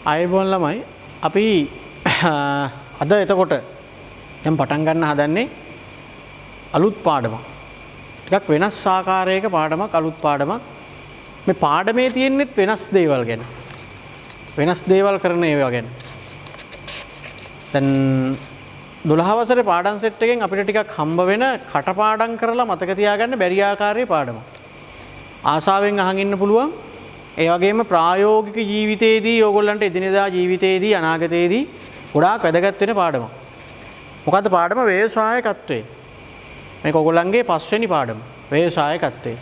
ආයුබෝවන් ළමයි අපි අද එතකොට දැන් පටන් ගන්න හදන්නේ අලුත් පාඩමක්. ටිකක් වෙනස් ආකාරයක පාඩමක් අලුත් පාඩමක්. මේ පාඩමේ තියෙන්නේ වෙනස් දේවල් ගැන. වෙනස් දේවල් කරන ඒවා ගැන. දැන් 12 වසරේ පාඩම් සෙට් එකෙන් අපිට ටිකක් හම්බ වෙන කටපාඩම් කරලා මතක තියාගන්න බැරි ආකාරයේ පාඩමක්. ආසාවෙන් අහන් ඉන්න පුළුවන්. ඒ වගේම ප්‍රායෝගික ජීවිතයේදී ඕගොල්ලන්ට එදිනෙදා ජීවිතයේදී අනාගතයේදී ගොඩාක් වැදගත් වෙන පාඩමක්. මොකද්ද පාඩම? ව්‍යවසායකත්වය. මේක ඕගොල්ලන්ගේ පස්වෙනි පාඩම. ව්‍යවසායකත්වය.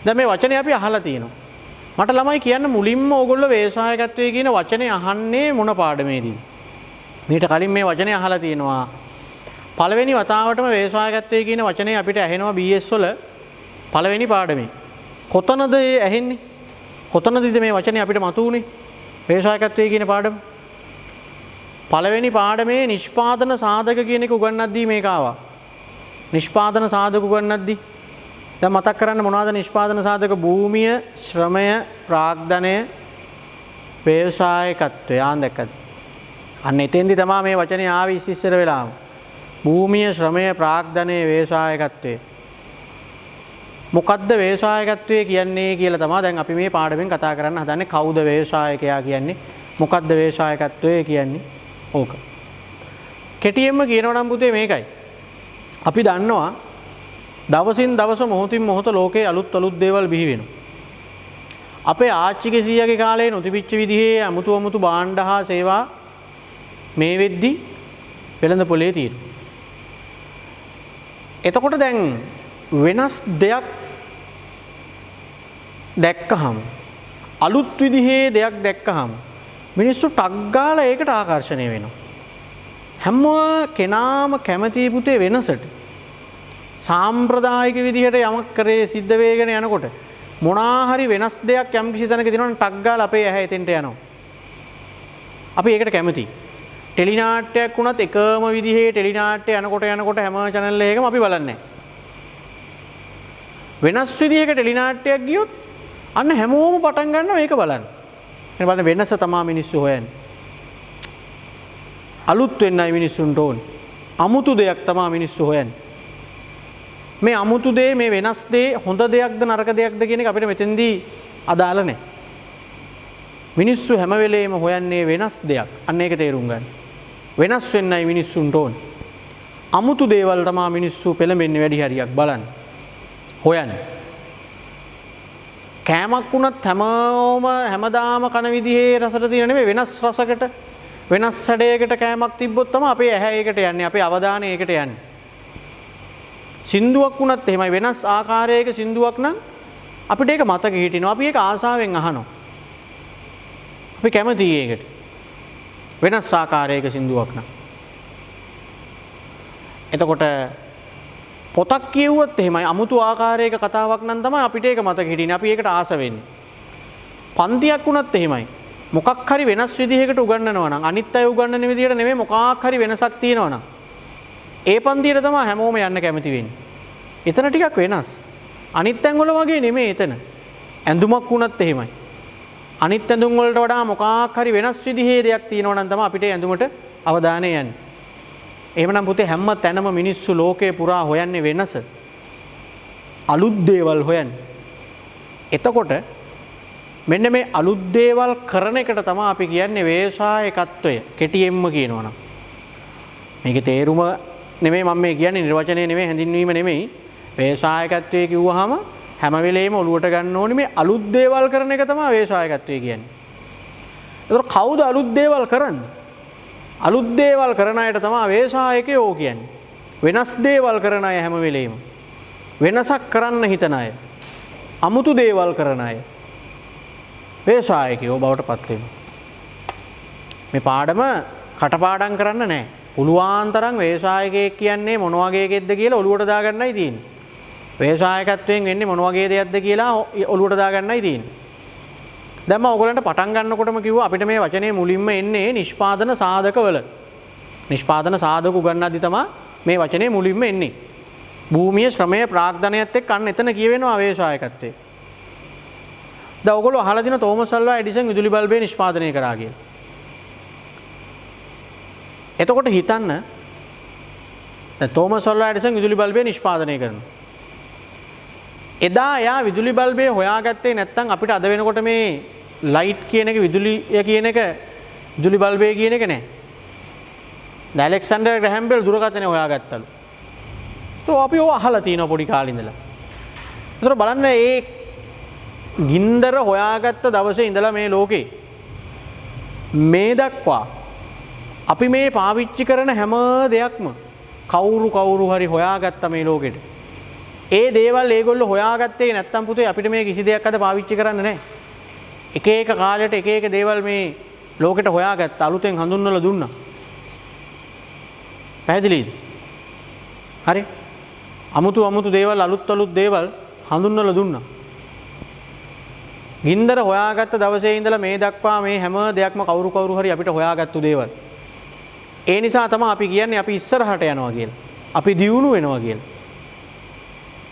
දැන් මේ වචනේ අපි අහලා තියෙනවා. මට ළමයි කියන්න මුලින්ම ඕගොල්ලෝ ව්‍යවසායකත්වය කියන වචනේ අහන්නේ මොන පාඩමේදී? මීට කලින් මේ වචනේ අහලා තියෙනවා. පළවෙනි වතාවටම ව්‍යවසායකත්වය කියන වචනේ අපිට ඇහෙනවා BS වල පළවෙනි පාඩමේ. කොතනද ඒ ඇහෙන්නේ? කොතනදද මේ වචනේ අපිට මතුවුනේ? ව්‍යවසායකත්වය කියන පාඩම. පළවෙනි පාඩමේ නිෂ්පාදන සාධක කියන එක උගන්වද්දී මේක ආවා. නිෂ්පාදන සාධක උගන්වද්දී දැන් මතක් කරන්න මොනවද නිෂ්පාදන සාධක? භූමිය, ශ්‍රමය, ප්‍රාග්ධනය, ව්‍යවසායකත්වය. ආන් දැක්කද? අන්න එතෙන්දි තමයි මේ වචනේ ආවේ ඉස්සර වෙලාම. භූමිය, ශ්‍රමය, ප්‍රාග්ධනය, ව්‍යවසායකත්වය. මොකද්ද ව්‍යවසායකත්වය කියන්නේ කියලා තමයි දැන් අපි මේ පාඩමෙන් කතා කරන්න හදන්නේ. කවුද ව්‍යවසායකයා කියන්නේ? මොකද්ද ව්‍යවසායකත්වය කියන්නේ? ඕක. කෙටියෙන්ම කියනවා නම් පුතේ මේකයි. අපි දන්නවා දවසින් දවස මොහොතින් මොහොත ලෝකේ අලුත් දේවල් බිහි වෙනවා. අපේ ආච්චිගේ සීයාගේ කාලේ නොතිබිච්ච විදිහේ අමුතු භාණ්ඩ හා සේවා මේ වෙද්දි වෙළඳ පොලේ තියෙනවා. එතකොට දැන් වෙනස් දෙයක් දැක්කහම අලුත් විදිහේ දෙයක් දැක්කහම මිනිස්සු ටක් ගාලා ඒකට ආකර්ෂණය වෙනවා. හැම කෙනාම කැමති පුතේ වෙනසට. සාම්ප්‍රදායික විදිහට යමක් කරේ සිද්ධ වෙගෙන යනකොට මොනවා හරි වෙනස් දෙයක් යම් කිසි තැනක දිනවනම් ටක් ගාලා අපේ ඇහැ එතෙන්ට යනවා. අපි ඒකට කැමතියි. ටෙලි නාට්‍යයක් වුණත් එකම විදිහේ ටෙලි නාට්‍ය යනකොට හැම channel එකකම අපි බලන්නේ නැහැ. වෙනස් විදිහක ටෙලි නාට්‍යයක් ගියොත් අන්න හැමෝම පටන් ගන්නවා ඒක බලන්න. එන බලන්න වෙනස තමයි මිනිස්සු හොයන්නේ. අලුත් වෙන්නයි මිනිස්සුන්ට ඕනේ. අමුතු දෙයක් තමයි මිනිස්සු හොයන්නේ. මේ අමුතු දේ, මේ වෙනස් දේ හොඳ දෙයක්ද නරක දෙයක්ද කියන එක අපිට මෙතෙන්දී අදාළ නැහැ. මිනිස්සු හැම වෙලේම හොයන්නේ වෙනස් දෙයක්. අන්න ඒක තේරුම් ගන්න. වෙනස් වෙන්නයි මිනිස්සුන්ට ඕනේ. අමුතු දේවල් තමයි මිනිස්සු පෙළඹෙන්නේ වැඩි හරියක් බලන්න. හොයන්නේ. කෑමක් වුණත් හැමදාම කන විදිහේ රසට තියෙන නෙමෙයි වෙනස් රසකට වෙනස් හැඩයකට කෑමක් තිබ්බොත් තමයි අපේ ඇහැ ඒකට යන්නේ, අපේ අවධානය ඒකට යන්නේ. සින්දුවක් වුණත් එහෙමයි වෙනස් ආකාරයක සින්දුවක් නම් අපිට ඒක මතක හිටිනවා. අපි ඒක ආසාවෙන් අහනවා. අපි කැමතියි ඒකට. වෙනස් ආකාරයක සින්දුවක් නම්. එතකොට පොතක් කියුවොත් එහෙමයි අමුතු ආකාරයක කතාවක් නම් තමයි අපිට ඒක මතක හිටින්නේ. අපි ඒකට ආස වෙන්නේ. පන්තියක් වුණත් එහෙමයි. මොකක් හරි වෙනස් විදිහකට උගන්වනවා නම් අනිත් අය උගන්වන විදිහට නෙමෙයි මොකක් හරි වෙනසක් තියෙනවා නම් ඒ පන්තියට තමයි හැමෝම යන්න කැමති වෙන්නේ. එතන ටිකක් වෙනස්. අනිත් තැන් වල වගේ නෙමෙයි එතන. ඇඳුමක් වුණත් එහෙමයි. අනිත් ඇඳුම් වලට වඩා මොකක් හරි වෙනස් විදිහේ දෙයක් තියෙනවා නම් තමයි අපිට ඇඳුමට අවධානය යන්නේ. එහෙමනම් පුතේ හැම තැනම මිනිස්සු ලෝකේ පුරා හොයන්නේ වෙනස. අලුත් දේවල් හොයන්නේ. එතකොට මෙන්න මේ අලුත් දේවල් කරන එකට තමයි අපි කියන්නේ ව්‍යවසායකත්වය. කෙටියෙන්ම කියනවනම්. මේකේ තේරුම නෙමෙයි මම මේ කියන්නේ, නිර්වචනය නෙමෙයි, හැඳින්වීම නෙමෙයි. ව්‍යවසායකත්වය කිව්වහම හැම වෙලේම ඔලුවට ගන්න ඕනේ මේ අලුත් දේවල් කරන එක තමයි ව්‍යවසායකත්වය කියන්නේ. ඒතකොට කවුද අලුත් දේවල් කරන්නේ? අලුත් දේවල් කරන අයට තමයි ව්‍යවසායකයෝ කියන්නේ. වෙනස් දේවල් කරන අය හැම වෙලේම. වෙනසක් කරන්න හිතන අය. අමුතු දේවල් කරන අය. ව්‍යවසායකයෝ බවට පත් වෙනවා. මේ පාඩම කටපාඩම් කරන්න නැහැ. පුළුවන් තරම් ව්‍යවසායකයෙක් කියන්නේ මොන වගේ එකෙක්ද කියලා ඔලුවට දාගන්නයි තියෙන්නේ. ව්‍යවසායකත්වයෙන් වෙන්නේ මොන වගේ දෙයක්ද කියලා ඔලුවට දාගන්නයි තියෙන්නේ. දැන් මම ඔයගලන්ට පටන් ගන්නකොටම කිව්වා අපිට මේ වචනේ මුලින්ම එන්නේ නිෂ්පාදන සාධකවල. නිෂ්පාදන සාධක උගන්වද්දි තමයි මේ වචනේ මුලින්ම එන්නේ. භූමිය, ශ්‍රමය, ප්‍රාග්ධනයත් එක්ක අන්න එතන කියවෙනවා ව්‍යවසායකත්වය. දැන් ඔයගොල්ලෝ අහලා දින තෝමස් අල්වා එඩිසන් විදුලි බල්බය නිෂ්පාදනය කරා කියලා. එතකොට හිතන්න දැන් තෝමස් අල්වා එඩිසන් විදුලි බල්බය නිෂ්පාදනය කරනවා. එදා එයා විදුලි බල්බය හොයාගත්තේ නැත්නම් අපිට අද වෙනකොට මේ ලයිට් කියන එක විදුලිය කියන එක විදුලි බල්බය කියන එක නෑ. දැන් ඇලෙක්සැන්ඩර් ග්‍රැහම් බෙල් දුරකථනය හොයාගත්තලු. તો අපි ඔය අහලා තියෙනවා පොඩි කාලේ ඉඳලා. ඒතර බලන්න මේ ගින්දර හොයාගත්ත දවසේ ඉඳලා මේ ලෝකේ මේ දක්වා අපි මේ පාවිච්චි කරන හැම දෙයක්ම කවුරු හරි හොයාගත්ත මේ ලෝකෙට. ඒ දේවල් ඒගොල්ලෝ හොයාගත්තේ නැත්තම් පුතේ අපිට මේ කිසි දෙයක් අද පාවිච්චි කරන්න නැහැ. එක එක කාලයට එක එක දේවල් මේ ලෝකෙට හොයාගත්ත අලුතෙන් හඳුන්වලා දුන්නා. පැහැදිලිද? හරි. අමුතු දේවල් අලුත් දේවල් හඳුන්වලා දුන්නා. ගින්දර හොයාගත්ත දවසේ ඉඳලා මේ දක්වා මේ හැම දෙයක්ම කවුරු හරි අපිට හොයාගත්තු දේවල්. ඒ නිසා තමයි අපි කියන්නේ අපි ඉස්සරහට යනවා කියලා. අපි දියුණු වෙනවා කියලා.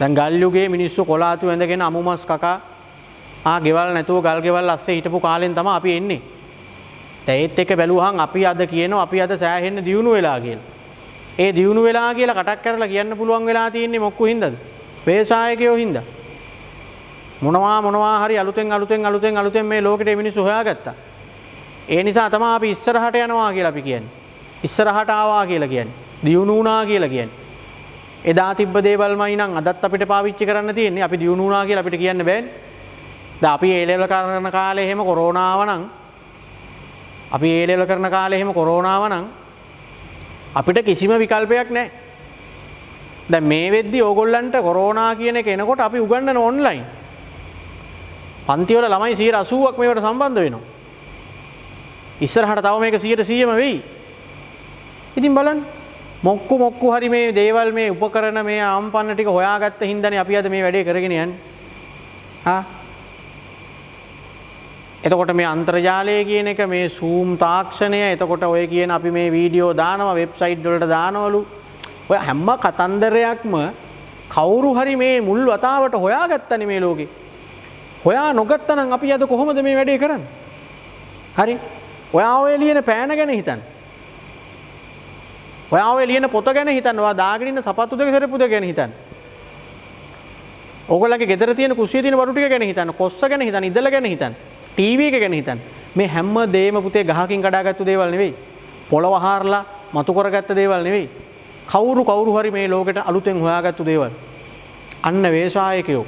දැන් ගල් යුගයේ මිනිස්සු කොලාතු ඇඳගෙන අමුමස් කකා ගෙවල් නැතුව ගල් ගෙවල් අස්සේ හිටපු කාලෙන් තමයි අපි එන්නේ. දැන් ඒත් එක්ක බැලුවහන් අපි අද කියනවා අපි අද සෑහෙන්න දියුණු වෙලා කියලා. ඒ දියුණු වෙලා කියලා කටක් කරලා කියන්න පුළුවන් වෙලා තියෙන්නේ මොක්කු හින්දාද? වේසායකයෝ හින්දා. මොනවා හරි අලුතෙන් මේ ලෝකෙට මිනිස්සු හොයාගත්තා. ඒ නිසා තමයි අපි ඉස්සරහට යනවා කියලා අපි කියන්නේ. ඉස්සරහට ආවා කියලා කියන්නේ. දියුණු වුණා කියලා කියන්නේ. එදා තිබ්බ දේවල්මයි නම් අදත් අපිට පාවිච්චි කරන්න තියෙන්නේ. අපි දියුණු වුණා කියලා අපිට කියන්න බෑනේ. දැන් අපි ඒ ලෙවල් කරන කාලේ එහෙම කොරෝනාව නම් අපිට කිසිම විකල්පයක් නැහැ. දැන් මේ වෙද්දි ඕගොල්ලන්ට කොරෝනා කියන එක එනකොට අපි උගන්වන ඔන්ලයින්. පන්ති වල ළමයි 80%ක් මේවට සම්බන්ධ වෙනවා. ඉස්සරහට තව මේක 100%ම වෙයි. ඉතින් බලන්න මොක්කු හරි මේ දේවල් මේ උපකරණ මේ ආම්පන්න ටික හොයාගත්ත හින්දානේ අපි අද මේ වැඩේ කරගෙන යන්නේ. එතකොට මේ අන්තර්ජාලය කියන එක මේ Zoom තාක්ෂණය එතකොට ඔය කියන අපි මේ වීඩියෝ දානවා වෙබ්සයිට් වලට දානවලු. ඔය හැම කතන්දරයක්ම කවුරු හරි මේ මුල් වතාවට හොයාගත්තනේ මේ ලෝකේ. හොයා නොගත්තනම් අපි අද කොහොමද මේ වැඩේ කරන්නේ? හරි. ඔයා ඔය ලියන පෑන ගැන හිතන්න. ඔයා ඔය ලියන පොත ගැන හිතන්න. ඔයා දාගෙන ඉන්න සපත්තු දෙක සෙරප්පු දෙක ගැන හිතන්න. ඕගොල්ලන්ගේ ගෙදර තියෙන කුස්සියේ තියෙන බඩු ටික ගැන හිතන්න. කොස්ස ගැන හිතන්න. ඉදල ගැන හිතන්න. ටීවී එක ගැන හිතන්න. මේ හැම දෙයක්ම පුතේ ගහකින් කඩාගත්තු දේවල් නෙවෙයි. පොළව හාරලා මතු කරගත්ත දේවල් නෙවෙයි. කවුරු හරි මේ ලෝකෙට අලුතෙන් හොයාගත්තු දේවල්. අන්න වේශායකයෝ.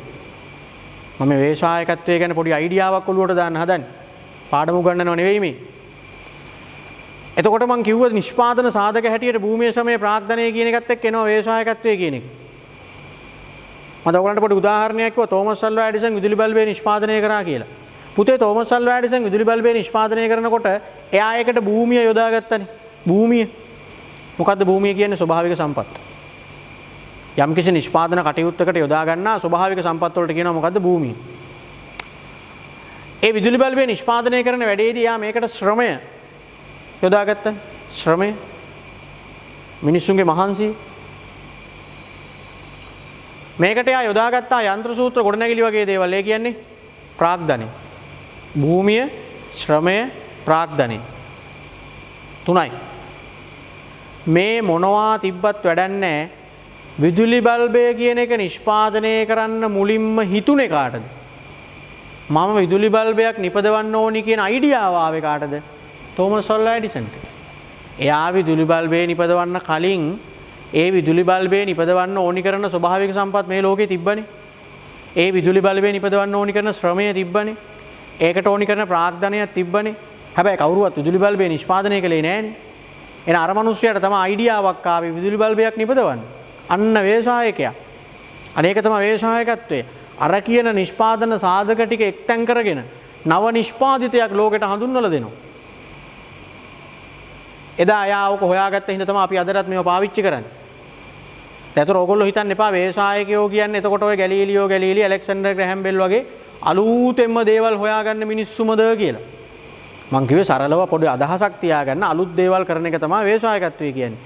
මම වේශායකත්වයේ ගැන පොඩි අයිඩියාවක් ඔලුවට දාන්න හදන්නේ. පාඩම උගන්වනව නෙවෙයි මේ. එතකොට මම කිව්වා නිෂ්පාදන සාධක හැටියට භූමියේ ශ්‍රමයේ ප්‍රාග්ධනය කියන එකත් එක්ක එනවා වේශායකත්වයේ කියන එක. මම ඔයගලන්ට පොඩි උදාහරණයක් කිව්වා තෝමස් අල්වා එඩිසන් විදුලි බල්බය නිෂ්පාදනය කරා කියලා. පුතේ තෝමස් අල්වා එඩිසන් විදුලි බල්බය නිෂ්පාදනය කරනකොට එයා ඒකට භූමිය යොදාගත්තනේ. භූමිය. මොකද්ද භූමිය කියන්නේ? ස්වභාවික සම්පත්. යම්කිසි නිෂ්පාදන කටයුත්තකට යොදා ගන්නා ස්වභාවික සම්පත් වලට කියනවා මොකද්ද? භූමිය. ඒ විදුලි බල්බය නිෂ්පාදනය කරන වැඩේදී යා මේකට ශ්‍රමය යොදාගත්තා. ශ්‍රමය මිනිස්සුන්ගේ මහන්සිය මේකට යා යොදාගත්තා යන්ත්‍ර සූත්‍ර ගොඩනැගිලි වගේ දේවල්. ඒ කියන්නේ ප්‍රාග්ධනය. භූමිය, ශ්‍රමය, ප්‍රාග්ධනය. තුනයි. මේ මොනවා තිබ්බත් වැඩක් නැහැ. විදුලි බල්බය කියන එක නිෂ්පාදනය කරන්න මුලින්ම හිතුනේ කාටද? මම විදුලි බල්බයක් නිපදවන්න ඕනි කියන අයිඩියාව ආවේ කාටද? තෝමස් අල්වා එඩිසන්ට. එයා විදුලි බල්බය නිපදවන්න කලින් ඒ විදුලි බල්බය නිපදවන්න ඕනි කරන ස්වභාවික සම්පත් මේ ලෝකේ තිබ්බනේ. ඒ විදුලි බල්බය නිපදවන්න ඕනි කරන ශ්‍රමය තිබ්බනේ. ඒකට ඕනි කරන ප්‍රාග්ධනයක් තිබ්බනේ. හැබැයි කවුරුවත් විදුලි බල්බය නිෂ්පාදනය කළේ නෑනේ. එන අර මිනිස්සයාට තමයි අයිඩියාවක් ආවේ විදුලි බල්බයක් නිපදවන්න. අන්න වේශායකයා. අනේක තමයි වේශායකත්වය. අර කියන නිෂ්පාදන සාධක ටික එක්තැන් කරගෙන නව නිෂ්පාදිතයක් ලෝකෙට හඳුන්වලා දෙනවා. එදා අයා ඕක හොයාගත්ත හින්දා තමයි අපි අදටත් මේව පාවිච්චි කරන්නේ. ඒතර ඕගොල්ලෝ හිතන්න එපා වේශායකයෝ කියන්නේ එතකොට ඔය ගැලීලි ඇලෙක්සැන්ඩර් ග්‍රැහම් බෙල් වගේ අලුතෙන්ම දේවල් හොයාගන්න මිනිස්සුමද කියලා. මං කිව්වේ සරලව පොඩි අදහසක් තියාගන්න අලුත් දේවල් කරන එක තමයි වේශායකත්වය කියන්නේ.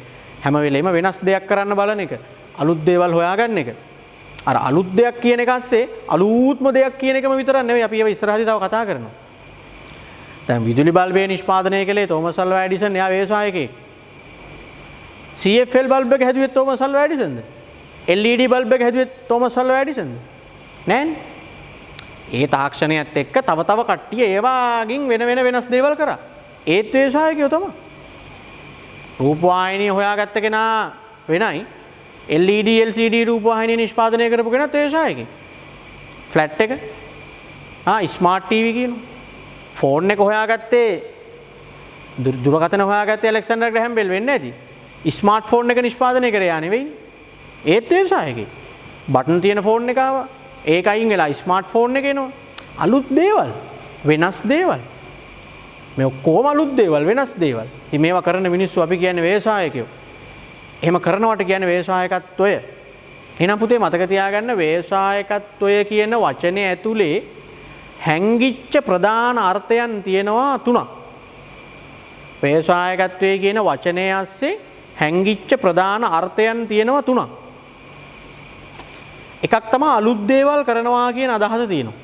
හැම වෙලෙම වෙනස් දෙයක් කරන්න බලන එක. අලුත් දේවල් හොයාගන්න එක. අර අලුත් දෙයක් කියන එක ඇස්සේ අලුත්ම දෙයක් කියන එකම විතරක් නෙවෙයි අපි ඒව ඉස්සරහදී තව කතා කරනවා. දැන් විදුලි බල්බය නිෂ්පාදනය කළේ තෝමස් අල්වා එඩිසන් එයා ව්‍යවසායකයෙක්. CFL බල්බ් එක හැදුවේ තෝමස් අල්වා එඩිසන්ද? LED බල්බ් එක හැදුවේ තෝමස් අල්වා එඩිසන්ද? නෑනේ. ඒ තාක්ෂණයත් එක්ක තව තව කට්ටිය ඒවාගින් වෙනස් දේවල් කරා. ඒත් ව්‍යවසායකයෝ තමයි. රූපවාහිනිය හොයාගත්ත කෙනා වෙනයි. LED LCD රූපවාහිනිය නිෂ්පාදනය කරපු කෙනාත් ව්‍යවසායකයෙක්. ෆ්ලැට් එක ස්මාර්ට් TV කියනවා. ෆෝන් එක හොයාගත්තේ දුරකථන හොයාගත්තේ ඇලෙක්සැන්ඩර් ග්‍රැහම් බෙල් වෙන්නේ නැති. ස්මාර්ට් ෆෝන් එක නිෂ්පාදනය කරේ යා නෙවෙයිනේ. ඒත් ව්‍යවසායකයෙක්. බටන් තියෙන ෆෝන් එක ආවා. ඒක අයින් වෙලා ස්මාර්ට් ෆෝන් එක එනවා. අලුත් දේවල්, වෙනස් දේවල්. මේ ඔක්කොම අලුත් දේවල්, වෙනස් දේවල්. ඉතින් මේවා කරන මිනිස්සු අපි කියන්නේ ව්‍යවසායකයෝ. එහෙම කරනවට කියන්නේ ව්‍යවසායකත්වය. එහෙනම් පුතේ මතක තියාගන්න ව්‍යවසායකත්වය කියන වචනේ ඇතුලේ හැංගිච්ච ප්‍රධාන අර්ථයන් තියෙනවා තුනක්. ව්‍යවසායකත්වයේ කියන වචනය ඇස්සේ හැංගිච්ච ප්‍රධාන අර්ථයන් තියෙනවා තුනක්. එකක් තමයි අලුත් දේවල් කරනවා කියන අදහස තියෙනවා.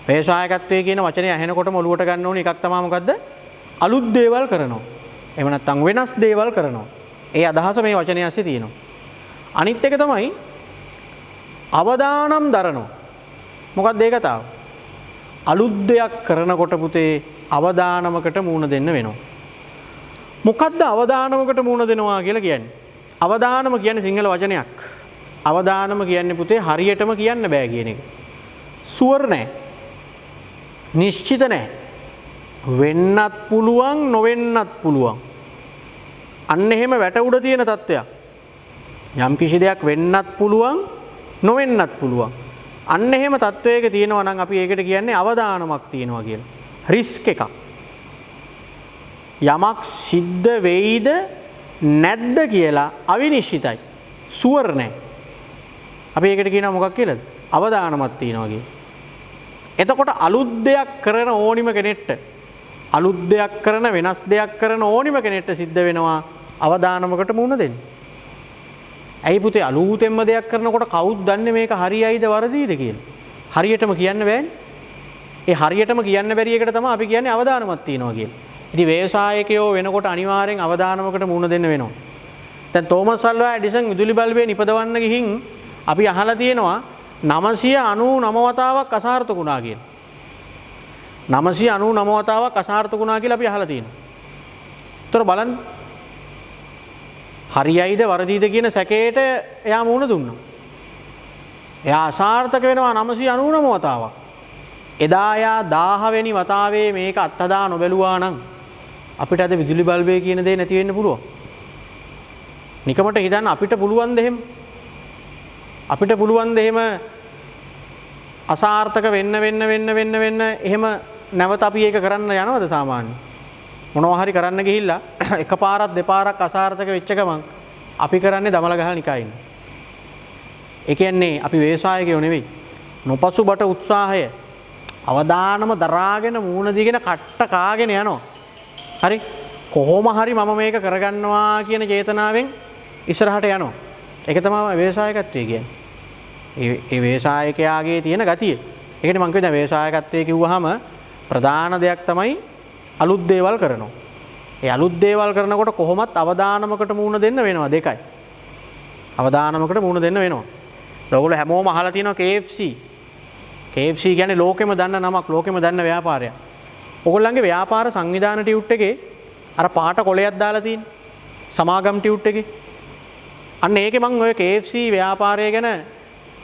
ව්‍යවසායකත්වයේ කියන වචනේ ඇහෙනකොටම ඔලුවට ගන්න ඕනේ එකක් තමයි මොකද්ද? අලුත් දේවල් කරනවා. එහෙම නැත්නම් වෙනස් දේවල් කරනවා. ඒ අදහස මේ වචනේ ඇස්සේ තියෙනවා. අනිත් එක තමයි අවදානම් දරනවා. මොකක්ද ඒ කතාව? අලුත් දෙයක් කරනකොට පුතේ අවදානමකට මුහුණ දෙන්න වෙනවා. මොකද්ද අවදානමකට මුහුණ දෙනවා කියලා කියන්නේ? අවදානම කියන්නේ සිංහල වචනයක්. අවදානම කියන්නේ පුතේ හරියටම කියන්න බෑ කියන එක. සුවර් නැහැ. නිශ්චිත නැහැ. වෙන්නත් පුළුවන් නොවෙන්නත් පුළුවන්. අන්න එහෙම වැට උඩ තියෙන තත්ත්වයක්. යම් කිසි දෙයක් වෙන්නත් පුළුවන් නොවෙන්නත් පුළුවන්. අන්න එහෙම තත්ත්වයක තියෙනවා නම් අපි ඒකට කියන්නේ අවදානමක් තියෙනවා කියලා. රිස්ක් එකක්. යමක් සිද්ධ වෙයිද නැද්ද කියලා අවිනිශ්චිතයි. සුවර් නැහැ. අපි ඒකට කියනවා මොකක් කියලාද? අවදානමක් තියෙනවා කියලා. එතකොට අලුත් දෙයක් කරන ඕනිම කෙනෙක්ට අලුත් දෙයක් කරන වෙනස් දෙයක් කරන ඕනිම කෙනෙක්ට සිද්ධ වෙනවා අවදානමකට මුහුණ දෙන්න. ඇයි පුතේ අලුතෙන්ම දෙයක් කරනකොට කවුද දන්නේ මේක හරියයිද වරදීද කියලා? හරියටම කියන්න බෑනේ. ඒ හරියටම කියන්න බැරි එකට තමයි අපි කියන්නේ අවදානමක් තියෙනවා කියලා. ඉතින් ව්‍යවසායකයෝ වෙනකොට අනිවාර්යෙන් අවදානමකට මුහුණ දෙන්න වෙනවා. දැන් තෝමස් අල්වා එඩිසන් විදුලි බල්බය නිපදවන්න ගිහින් අපි අහලා තියෙනවා 999 වතාවක් අසාර්ථක වුණා කියලා. 999 වතාවක් අසාර්ථක වුණා කියලා අපි අහලා තියෙනවා. ඒතර බලන්න හරියයිද වරදීද කියන සැකයට එයා මුහුණ දුන්නා. එයා අසාර්ථක වෙනවා 999 වතාවක්. එදා එයා 1000 වෙනි වතාවේ මේක අත්හදා නොබැලුවා නම් අපිට අද විදුලි බල්බය කියන දේ නැති වෙන්න පුළුවන්. නිකමට හිතන්න අපිට පුළුවන් ද එහෙම? අපිට පුළුවන් ද එහෙම අසාර්ථක වෙන්න එහෙම නැවත අපි ඒක කරන්න යනවද සාමාන්‍යයෙන්? මොනවා හරි කරන්න ගිහිල්ලා එකපාරක් දෙපාරක් අසාර්ථක වෙච්ච ගමන් අපි කරන්නේ දමල ගහලා නිකන් ඉන්න. ඒ කියන්නේ අපි ව්‍යවසායකයෝ නෙවෙයි. නොපසුබට උත්සාහය අවදානම දරාගෙන මූණ දීගෙන කට්ට කාගෙන යනවා. හරි කොහොම හරි මම මේක කරගන්නවා කියන චේතනාවෙන් ඉස්සරහට යනවා. ඒක තමයි ව්‍යවසායකත්වය කියන්නේ. ඒ ව්‍යවසායකයාගේ තියෙන ගතිය. ඒකනේ මම කියනවා ව්‍යවසායකත්වය කිව්වහම ප්‍රධාන දෙයක් තමයි අලුත් දේවල් කරනවා. ඒ අලුත් දේවල් කරනකොට කොහොමත් අවදානමකට මුහුණ දෙන්න වෙනවා දෙකයි. අවදානමකට මුහුණ දෙන්න වෙනවා. ඔයගොල්ලෝ හැමෝම අහලා තියෙනවා KFC. KFC කියන්නේ ලෝකෙම දන්න නමක්, ලෝකෙම දන්න ව්‍යාපාරයක්. ඔයගොල්ලන්ගේ ව්‍යාපාර සංවිධාන ටියුට් එකේ අර පාට කොලයක් දාලා තියෙන්නේ. සමාගම් ටියුට් එකේ. අන්න ඒකේ මම ඔය KFC ව්‍යාපාරය ගැන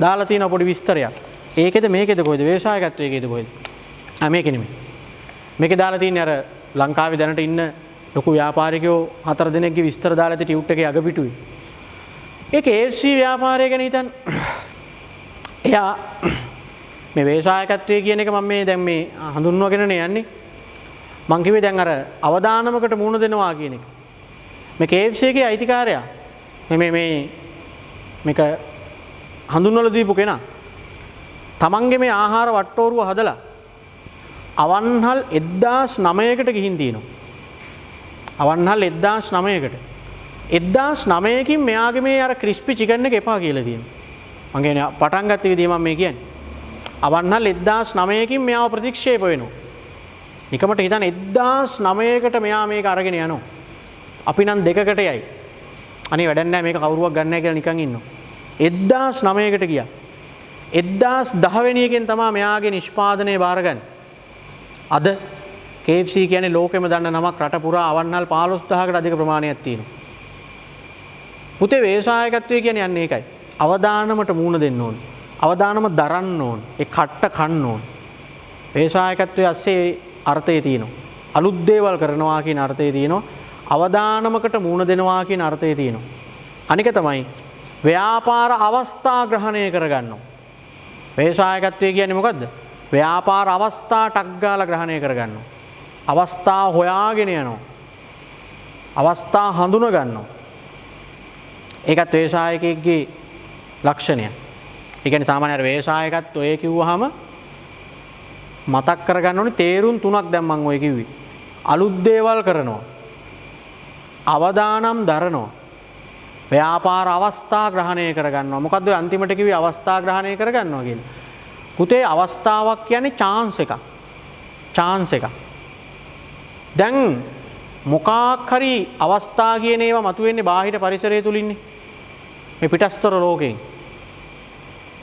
දාලා තියෙන පොඩි විස්තරයක්. ඒකෙද මේකෙද කොහෙද? ව්‍යවසායකත්වයේද කොහෙද? මේකේ නෙමෙයි. මේකේ දාලා තියෙන්නේ අර ලංකාවේ දැනට ඉන්න ලොකු ව්‍යාපාරිකයෝ 4 දෙනෙක්ගේ විස්තර දාලා තියෙ ටියුට් එකේ අගපිටුවේ. ඒ KFC ව්‍යාපාරය ගැන හිතන්න. එයා මේ ව්‍යවසායකත්වයේ කියන එක මම මේ දැන් මේ හඳුන්වගෙනනේ යන්නේ. මං කිව්වේ දැන් අර අවදානමකට මුහුණ දෙනවා කියන එක. මේ KFC එකේ අයිතිකාරයා මේක හඳුන්වලා දීපු කෙනා තමන්ගේ මේ ආහාර වට්ටෝරුව හදලා අවන්හල් 1009කට ගිහින් තියෙනවා. අවන්හල් 1009කට. 1009කින් මෙයාගේ මේ අර ක්‍රිස්පි චිකන් එක එපා කියලා තියෙනවා. මම කියන්නේ පටන් ගත්ත විදිහ මම මේ කියන්නේ. අවන්හල් 1009කින් මෙයාව ප්‍රතික්ෂේප වෙනවා. නිකමට හිතන්න 1009කට මෙයා මේක අරගෙන යනවා. අපි නම් දෙකකට යයි. අනේ වැඩක් නැහැ මේක කවුරුවක් ගන්න නැහැ කියලා නිකන් ඉන්නවා. 1009කට ගියා. 1010 වෙනි එකෙන් තමයි මෙයාගේ නිෂ්පාදනය බාරගන්නේ. අද KFC කියන්නේ ලෝකෙම දන්න නමක් රට පුරා අවන්හල් 15000කට අධික ප්‍රමාණයක් තියෙනවා. පුතේ ව්‍යවසායකත්වය කියන්නේ යන්නේ ඒකයි. අවදානමට මූණ දෙන්න ඕන. අවදානම දරන්න ඕන. ඒ කට්ට කන්න ඕන. ව්‍යවසායකත්වයේ ඇස්සේ අර්ථය තියෙනවා. අලුත් දේවල් කරනවා කියන අර්ථය තියෙනවා. අවදානමකට මූණ දෙනවා කියන අර්ථය තියෙනවා. අනික තමයි ව්‍යාපාර අවස්ථා ග්‍රහණය කරගන්නවා. ව්‍යවසායකත්වය කියන්නේ මොකද්ද? ව්‍යාපාර අවස්ථා ටක් ගාලා ග්‍රහණය කරගන්නවා. අවස්ථා හොයාගෙන යනවා. අවස්ථා හඳුන ගන්නවා. ඒකත් ව්‍යවසායකයෙක්ගේ ලක්ෂණය. ඒ කියන්නේ සාමාන්‍යයෙන් ව්‍යවසායකත් ඔය කිව්වහම මතක් කරගන්න ඕනේ තේරුම් තුනක් දැන් මම ඔය කිව්වේ. අලුත් දේවල් කරනවා. අවදානම් දරනවා. ව්‍යාපාර අවස්ථා ග්‍රහණය කරගන්නවා. මොකද්ද ඔය අන්තිමට කිව්වේ අවස්ථා ග්‍රහණය කරගන්නවා කියන්නේ? පුතේ අවස්ථාවක් කියන්නේ chance එකක්. chance එකක්. දැන් මොකක් හරි අවස්ථා කියන ඒවා මතුවෙන්නේ බාහිර පරිසරය තුලින්නේ. මේ පිටස්තර ලෝකයෙන්.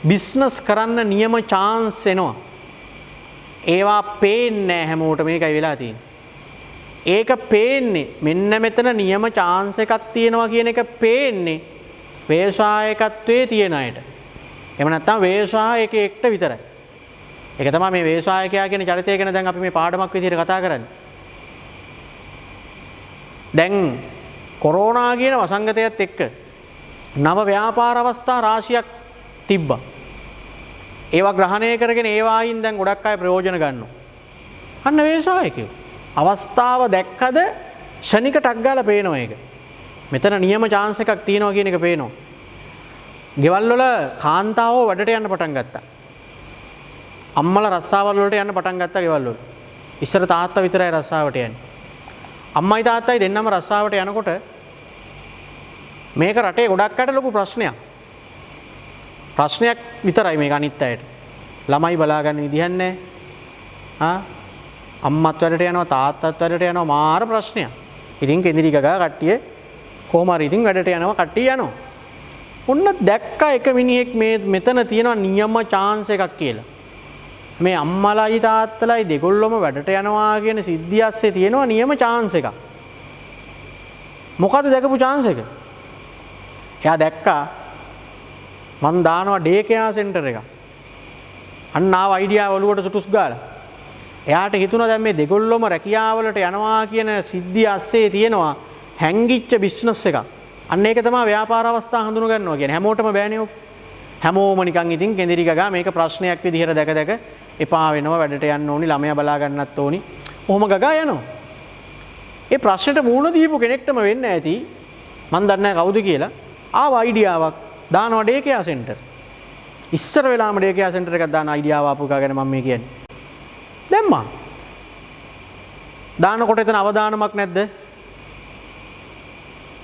බිස්නස් කරන්න නියම chance එනවා. ඒවා පේන්නේ නැහැ හැමෝටම මේකයි වෙලා තියෙන්නේ. ඒක පේන්නේ මෙන්න මෙතන නියම chance එකක් තියෙනවා කියන එක පේන්නේ ව්‍යවසායකත්වයේ තියෙන අයට. එහෙම නැත්නම් ව්‍යවසායකයෙක්ට විතරයි. ඒක තමයි මේ ව්‍යවසායකයා කියන චරිතය ගැන දැන් අපි මේ පාඩමක් විදිහට කතා කරන්නේ. දැන් කොරෝනා කියන වසංගතයත් එක්ක නව ව්‍යාපාර අවස්ථා රාශියක් තිබ්බා. ඒවා ග්‍රහණය කරගෙන ඒවායින් දැන් ගොඩක් අය ප්‍රයෝජන ගන්නවා. අන්න ව්‍යවසායකයෝ. අවස්ථාව දැක්කද ශනික ටක් ගාලා පේනවා ඒක. මෙතන නියම chance එකක් තියෙනවා කියන එක පේනවා. ගෙවල් වල කාන්තාවෝ වැඩට යන්න පටන් ගත්තා. අම්මලා රස්සාවල් වලට යන්න පටන් ගත්තා ගෙවල් වල. ඉස්සර තාත්තා විතරයි රස්සාවට යන්නේ. අම්මයි තාත්තයි දෙන්නම රස්සාවට යනකොට මේක රටේ ගොඩක් අයට ලොකු ප්‍රශ්නයක්. ප්‍රශ්නයක් විතරයි මේක අනිත් අයට. ළමයි බලාගන්න විදිහක් නැහැ. අම්මත් වැඩට යනවා තාත්තත් වැඩට යනවා මාර ප්‍රශ්නයක්. ඉතින් කෙඳිරි ගගා කට්ටිය කොහොම හරි ඉතින් වැඩට යනවා කට්ටිය යනවා. ඔන්න දැක්ක එක මිනිහෙක් මේ මෙතන තියෙනවා නියම chance එකක් කියලා. මේ අම්මලායි තාත්තලායි දෙගොල්ලොම වැඩට යනවා කියන සිද්ධිය ඇස්සේ තියෙනවා නියම chance එකක්. මොකද දැකපු chance එක? එයා දැක්කා මං දානවා ඩේ කෙයා සෙන්ටර් එක. අන්න ආව අයිඩියා ඔලුවට සුටුස් ගාලා. එයාට හිතුණා දැන් මේ දෙගොල්ලොම රැකියාවලට යනවා කියන සිද්ධිය ඇස්සේ තියෙනවා හැංගිච්ච බිස්නස් එකක්. අන්න ඒක තමයි ව්‍යාපාර අවස්ථා හඳුන ගන්නවා කියන්නේ. හැමෝටම බෑනේ ඔක. හැමෝම නිකන් ඉතින් කෙඳිරි ගගා මේක ප්‍රශ්නයක් විදිහට දැක දැක එපා වෙනවා වැඩට යන්න ඕනි ළමයා බලා ගන්නත් ඕනි. ඔහොම ගගා යනවා. ඒ ප්‍රශ්නෙට මූණ දීපු කෙනෙක්ටම වෙන්න ඇති මන් දන්නේ නැහැ කවුද කියලා. ආව අයිඩියාවක් දානවා ඩේ කෙයා සෙන්ටර්. ඉස්සර වෙලාම ඩේ කෙයා සෙන්ටර් එකක් දාන අයිඩියාව ආපු එක ගැන මම මේ කියන්නේ. දැම්මා. දානකොට එතන අවදානමක් නැද්ද?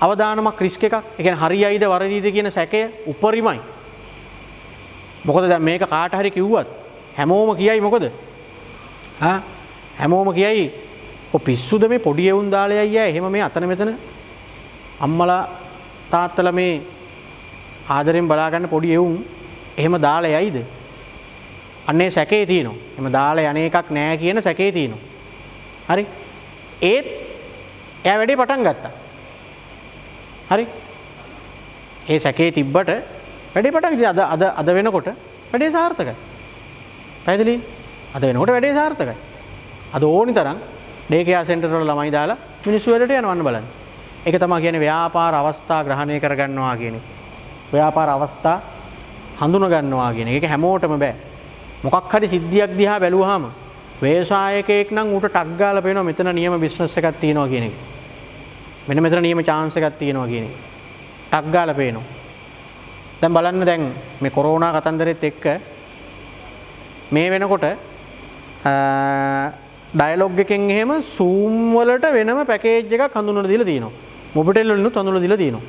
අවදානමක් රිස්ක් එකක්. ඒ කියන්නේ හරියයිද වරදීද කියන සැකය උපරිමයි. මොකද දැන් මේක කාට හරි කිව්වත් හැමෝම කියයි මොකද? හැමෝම කියයි කො පිස්සුද මේ පොඩි එවුන් දාලා අයියා එහෙම මේ අතන මෙතන අම්මලා තාත්තලා මේ ආදරෙන් බලා ගන්න පොඩි එවුන් එහෙම දාලා යයිද? අන්නේ සැකේ තියෙනවා. එහෙම දාලා යන එකක් නෑ කියන සැකේ තියෙනවා. හරි? ඒත් එයා වැඩේ පටන් ගත්තා. හරි? ඒ සැකේ තිබ්බට වැඩේ පටන් ඉතින් අද වෙනකොට වැඩේ සාර්ථකයි. පැහැදිලි? අද වෙනකොට වැඩේ සාර්ථකයි. අද ඕනි තරම් ඩේ කෙයා සෙන්ටර් වල ළමයි දාලා මිනිස්සු වැඩට යනවන්න බලන්න. ඒක තමයි කියන්නේ ව්‍යාපාර අවස්ථා ග්‍රහණය කරගන්නවා කියන එක. ව්‍යාපාර අවස්ථා හඳුන ගන්නවා කියන එක. ඒක හැමෝටම බෑ. මොකක් හරි සිද්ධියක් දිහා බැලුවාම ව්‍යවසායකයෙක් නම් ඌට ටක් ගාලා පේනවා මෙතන නියම බිස්නස් එකක් තියෙනවා කියන එක. මෙන්න මෙතන නියම chance එකක් තියෙනවා කියන එක. ටක් ගාලා පේනවා. දැන් බලන්න දැන් මේ කොරෝනා කතන්දරෙත් එක්ක මේ වෙනකොට ඩයලොග් එකෙන් එහෙම Zoom වලට වෙනම පැකේජ් එකක් හඳුන්වලා දීලා තියෙනවා. මොබිටෙල් වලිනුත් හඳුන්වලා දීලා තියෙනවා.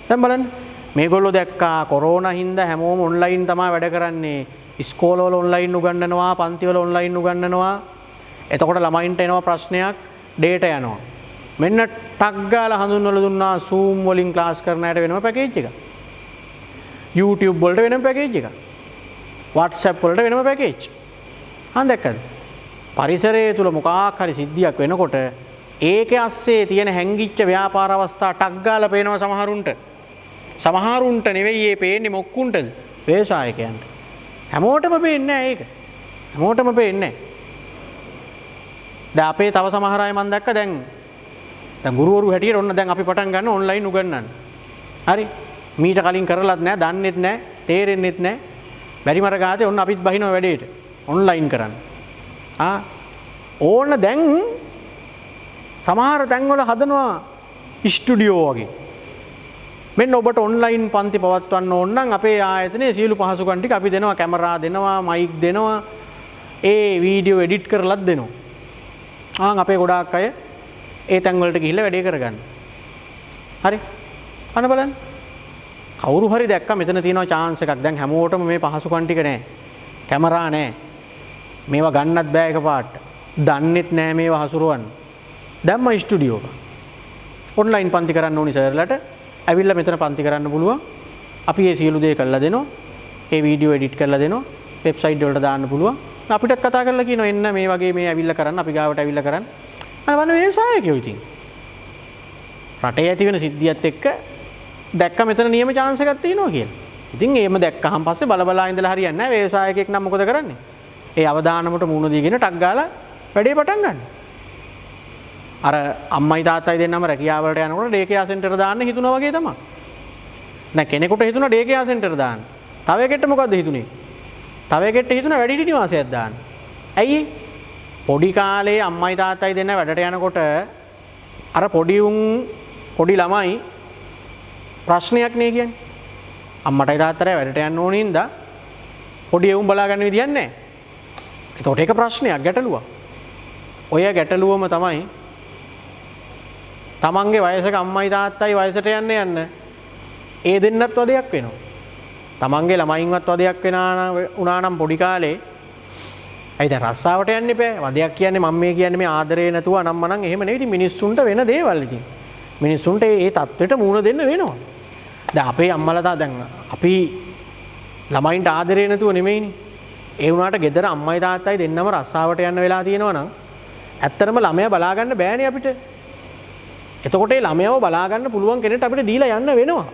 දැන් බලන්න මේගොල්ලෝ දැක්කා කොරෝනා හින්දා හැමෝම ඔන්ලයින් තමයි වැඩ කරන්නේ. ඉස්කෝලවල ඔන්ලයින් උගන්වනවා, පන්තිවල ඔන්ලයින් උගන්වනවා. එතකොට ළමයින්ට එනවා ප්‍රශ්නයක්, ඩේටා යනවා. මෙන්න ටක් ගාලා හඳුන්වලා දුන්නා Zoom වලින් ක්ලාස් කරන අයට වෙනම පැකේජ් එක. YouTube වලට වෙනම පැකේජ් එක. WhatsApp වලට වෙනම පැකේජ්. හන් දැක්කද? පරිසරය තුල මොකක් හරි සිද්ධියක් වෙනකොට ඒකේ ASCII තියෙන හැංගිච්ච ව්‍යාපාර අවස්ථා ටක් ගාලා පේනවා සමහරුන්ට. සමහරුන්ට නෙවෙයි මේ පේන්නේ මොක්කුන්ටද? ව්‍යවසායකයන්ට. හැමෝටම පේන්නේ නැහැ ඒක. හැමෝටම පේන්නේ නැහැ. දැන් අපේ තව සමහර අය මම දැක්ක දැන් ගුරුවරු හැටියට ඔන්න දැන් අපි පටන් ගන්න ඔන්ලයින් උගන්වන්න. හරි. මීට කලින් කරලත් නැහැ, දන්නෙත් නැහැ, තේරෙන්නෙත් නැහැ. බැරි මර ගාතේ ඔන්න අපිත් බහිනවා වැඩේට. ඔන්ලයින් කරන්න. ඕන දැන් සමහර තැන්වල හදනවා ස්ටුඩියෝ වගේ. මෙන්න ඔබට ඔන්ලයින් පන්ති පවත්වන්න ඕන නම් අපේ ආයතනයේ සියලු පහසුකම් ටික අපි දෙනවා. කැමරා දෙනවා, මයික් දෙනවා, ඒ වීඩියෝ එඩිට් කරලත් දෙනවා. අපේ ගොඩාක් අය ඒ තැන් වලට ගිහිල්ලා වැඩේ කරගන්න. හරි. අන්න බලන්න. කවුරු හරි දැක්කා මෙතන තියෙනවා chance එකක්. දැන් හැමෝටම මේ පහසුකම් ටික නැහැ. කැමරා නැහැ. මේවා ගන්නත් බෑ එකපාරට. දන්නෙත් නැහැ මේවා හසුරවන්න. දැම්ම ස්ටුඩියෝ එක. ඔන්ලයින් පන්ති කරන්න ඕනි සර්ලට. ඇවිල්ලා මෙතන පන්ති කරන්න පුළුවන්. අපි මේ සියලු දේ කරලා දෙනවා. ඒ වීඩියෝ එඩිට් කරලා දෙනවා. වෙබ්සයිට් වලට දාන්න පුළුවන්. අපිටත් කතා කරලා කියනවා එන්න මේ වගේ මේ ඇවිල්ලා කරන්න, අපි ගාවට ඇවිල්ලා කරන්න. අර වන්න ව්‍යවසායකයෝ ඉතින්. රටේ ඇති වෙන සිද්ධියත් එක්ක දැක්ක මෙතන නියම chance එකක් තියෙනවා කියලා. ඉතින් එහෙම දැක්කහම පස්සේ බල ඉඳලා හරියන්නේ නැහැ. ව්‍යවසායකයෙක් නම් මොකද කරන්නේ? ඒ අවදානමට මූණ දීගෙන ටක් ගාලා වැඩේ පටන් ගන්න. අර අම්මයි තාත්තයි දෙන්නම රැකියාවලට යනකොට ඩේ කෙයා සෙන්ටර් දාන්න හිතුණා වගේ තමයි. දැන් කෙනෙකුට හිතුණා ඩේ කෙයා සෙන්ටර් දාන්න. තව එකෙක්ට මොකද්ද හිතුනේ? තව එකෙක්ට හිතුණා වැඩිහිටි නිවාසයක් දාන්න. ඇයි? පොඩි කාලේ අම්මයි තාත්තයි දෙන්න වැඩට යනකොට අර පොඩි ළමයි ප්‍රශ්නයක් නේ කියන්නේ. අම්මටයි තාත්තටයි වැඩට යන්න ඕනේ හින්දා පොඩි එවුන් බලා ගන්න විදියක් නැහැ. ඒතකොට ඒක ප්‍රශ්නයක්, ගැටලුවක්. ඔය ගැටලුවම තමයි තමන්ගේ වයසක අම්මයි තාත්තයි වයසට යන්න ඒ දෙන්නත් වදයක් වෙනවා. තමන්ගේ ළමයින්වත් වදයක් වුණා නම් පොඩි කාලේ ඇයි දැන් රස්සාවට යන්න එපා. වදයක් කියන්නේ මම මේ කියන්නේ මේ ආදරේ නැතුව අනම්මනම් එහෙම නෙවෙයි. ඉතින් මිනිස්සුන්ට වෙන දේවල් ඉතින්. මිනිස්සුන්ට ඒ தත්වෙට මුහුණ දෙන්න වෙනවා. දැන් අපේ අම්මලා දැන් අපි ළමයින්ට ආදරේ නැතුව නෙමෙයිනේ. ඒ වුණාට ගෙදර අම්මයි තාත්තයි දෙන්නම රස්සාවට යන්න වෙලා තියෙනවා නම් ඇත්තටම ළමයා බලා ගන්න බෑනේ අපිට. එතකොට ඒ ළමයාව බලා ගන්න පුළුවන් කෙනෙක්ට අපිට දීලා යන්න වෙනවා.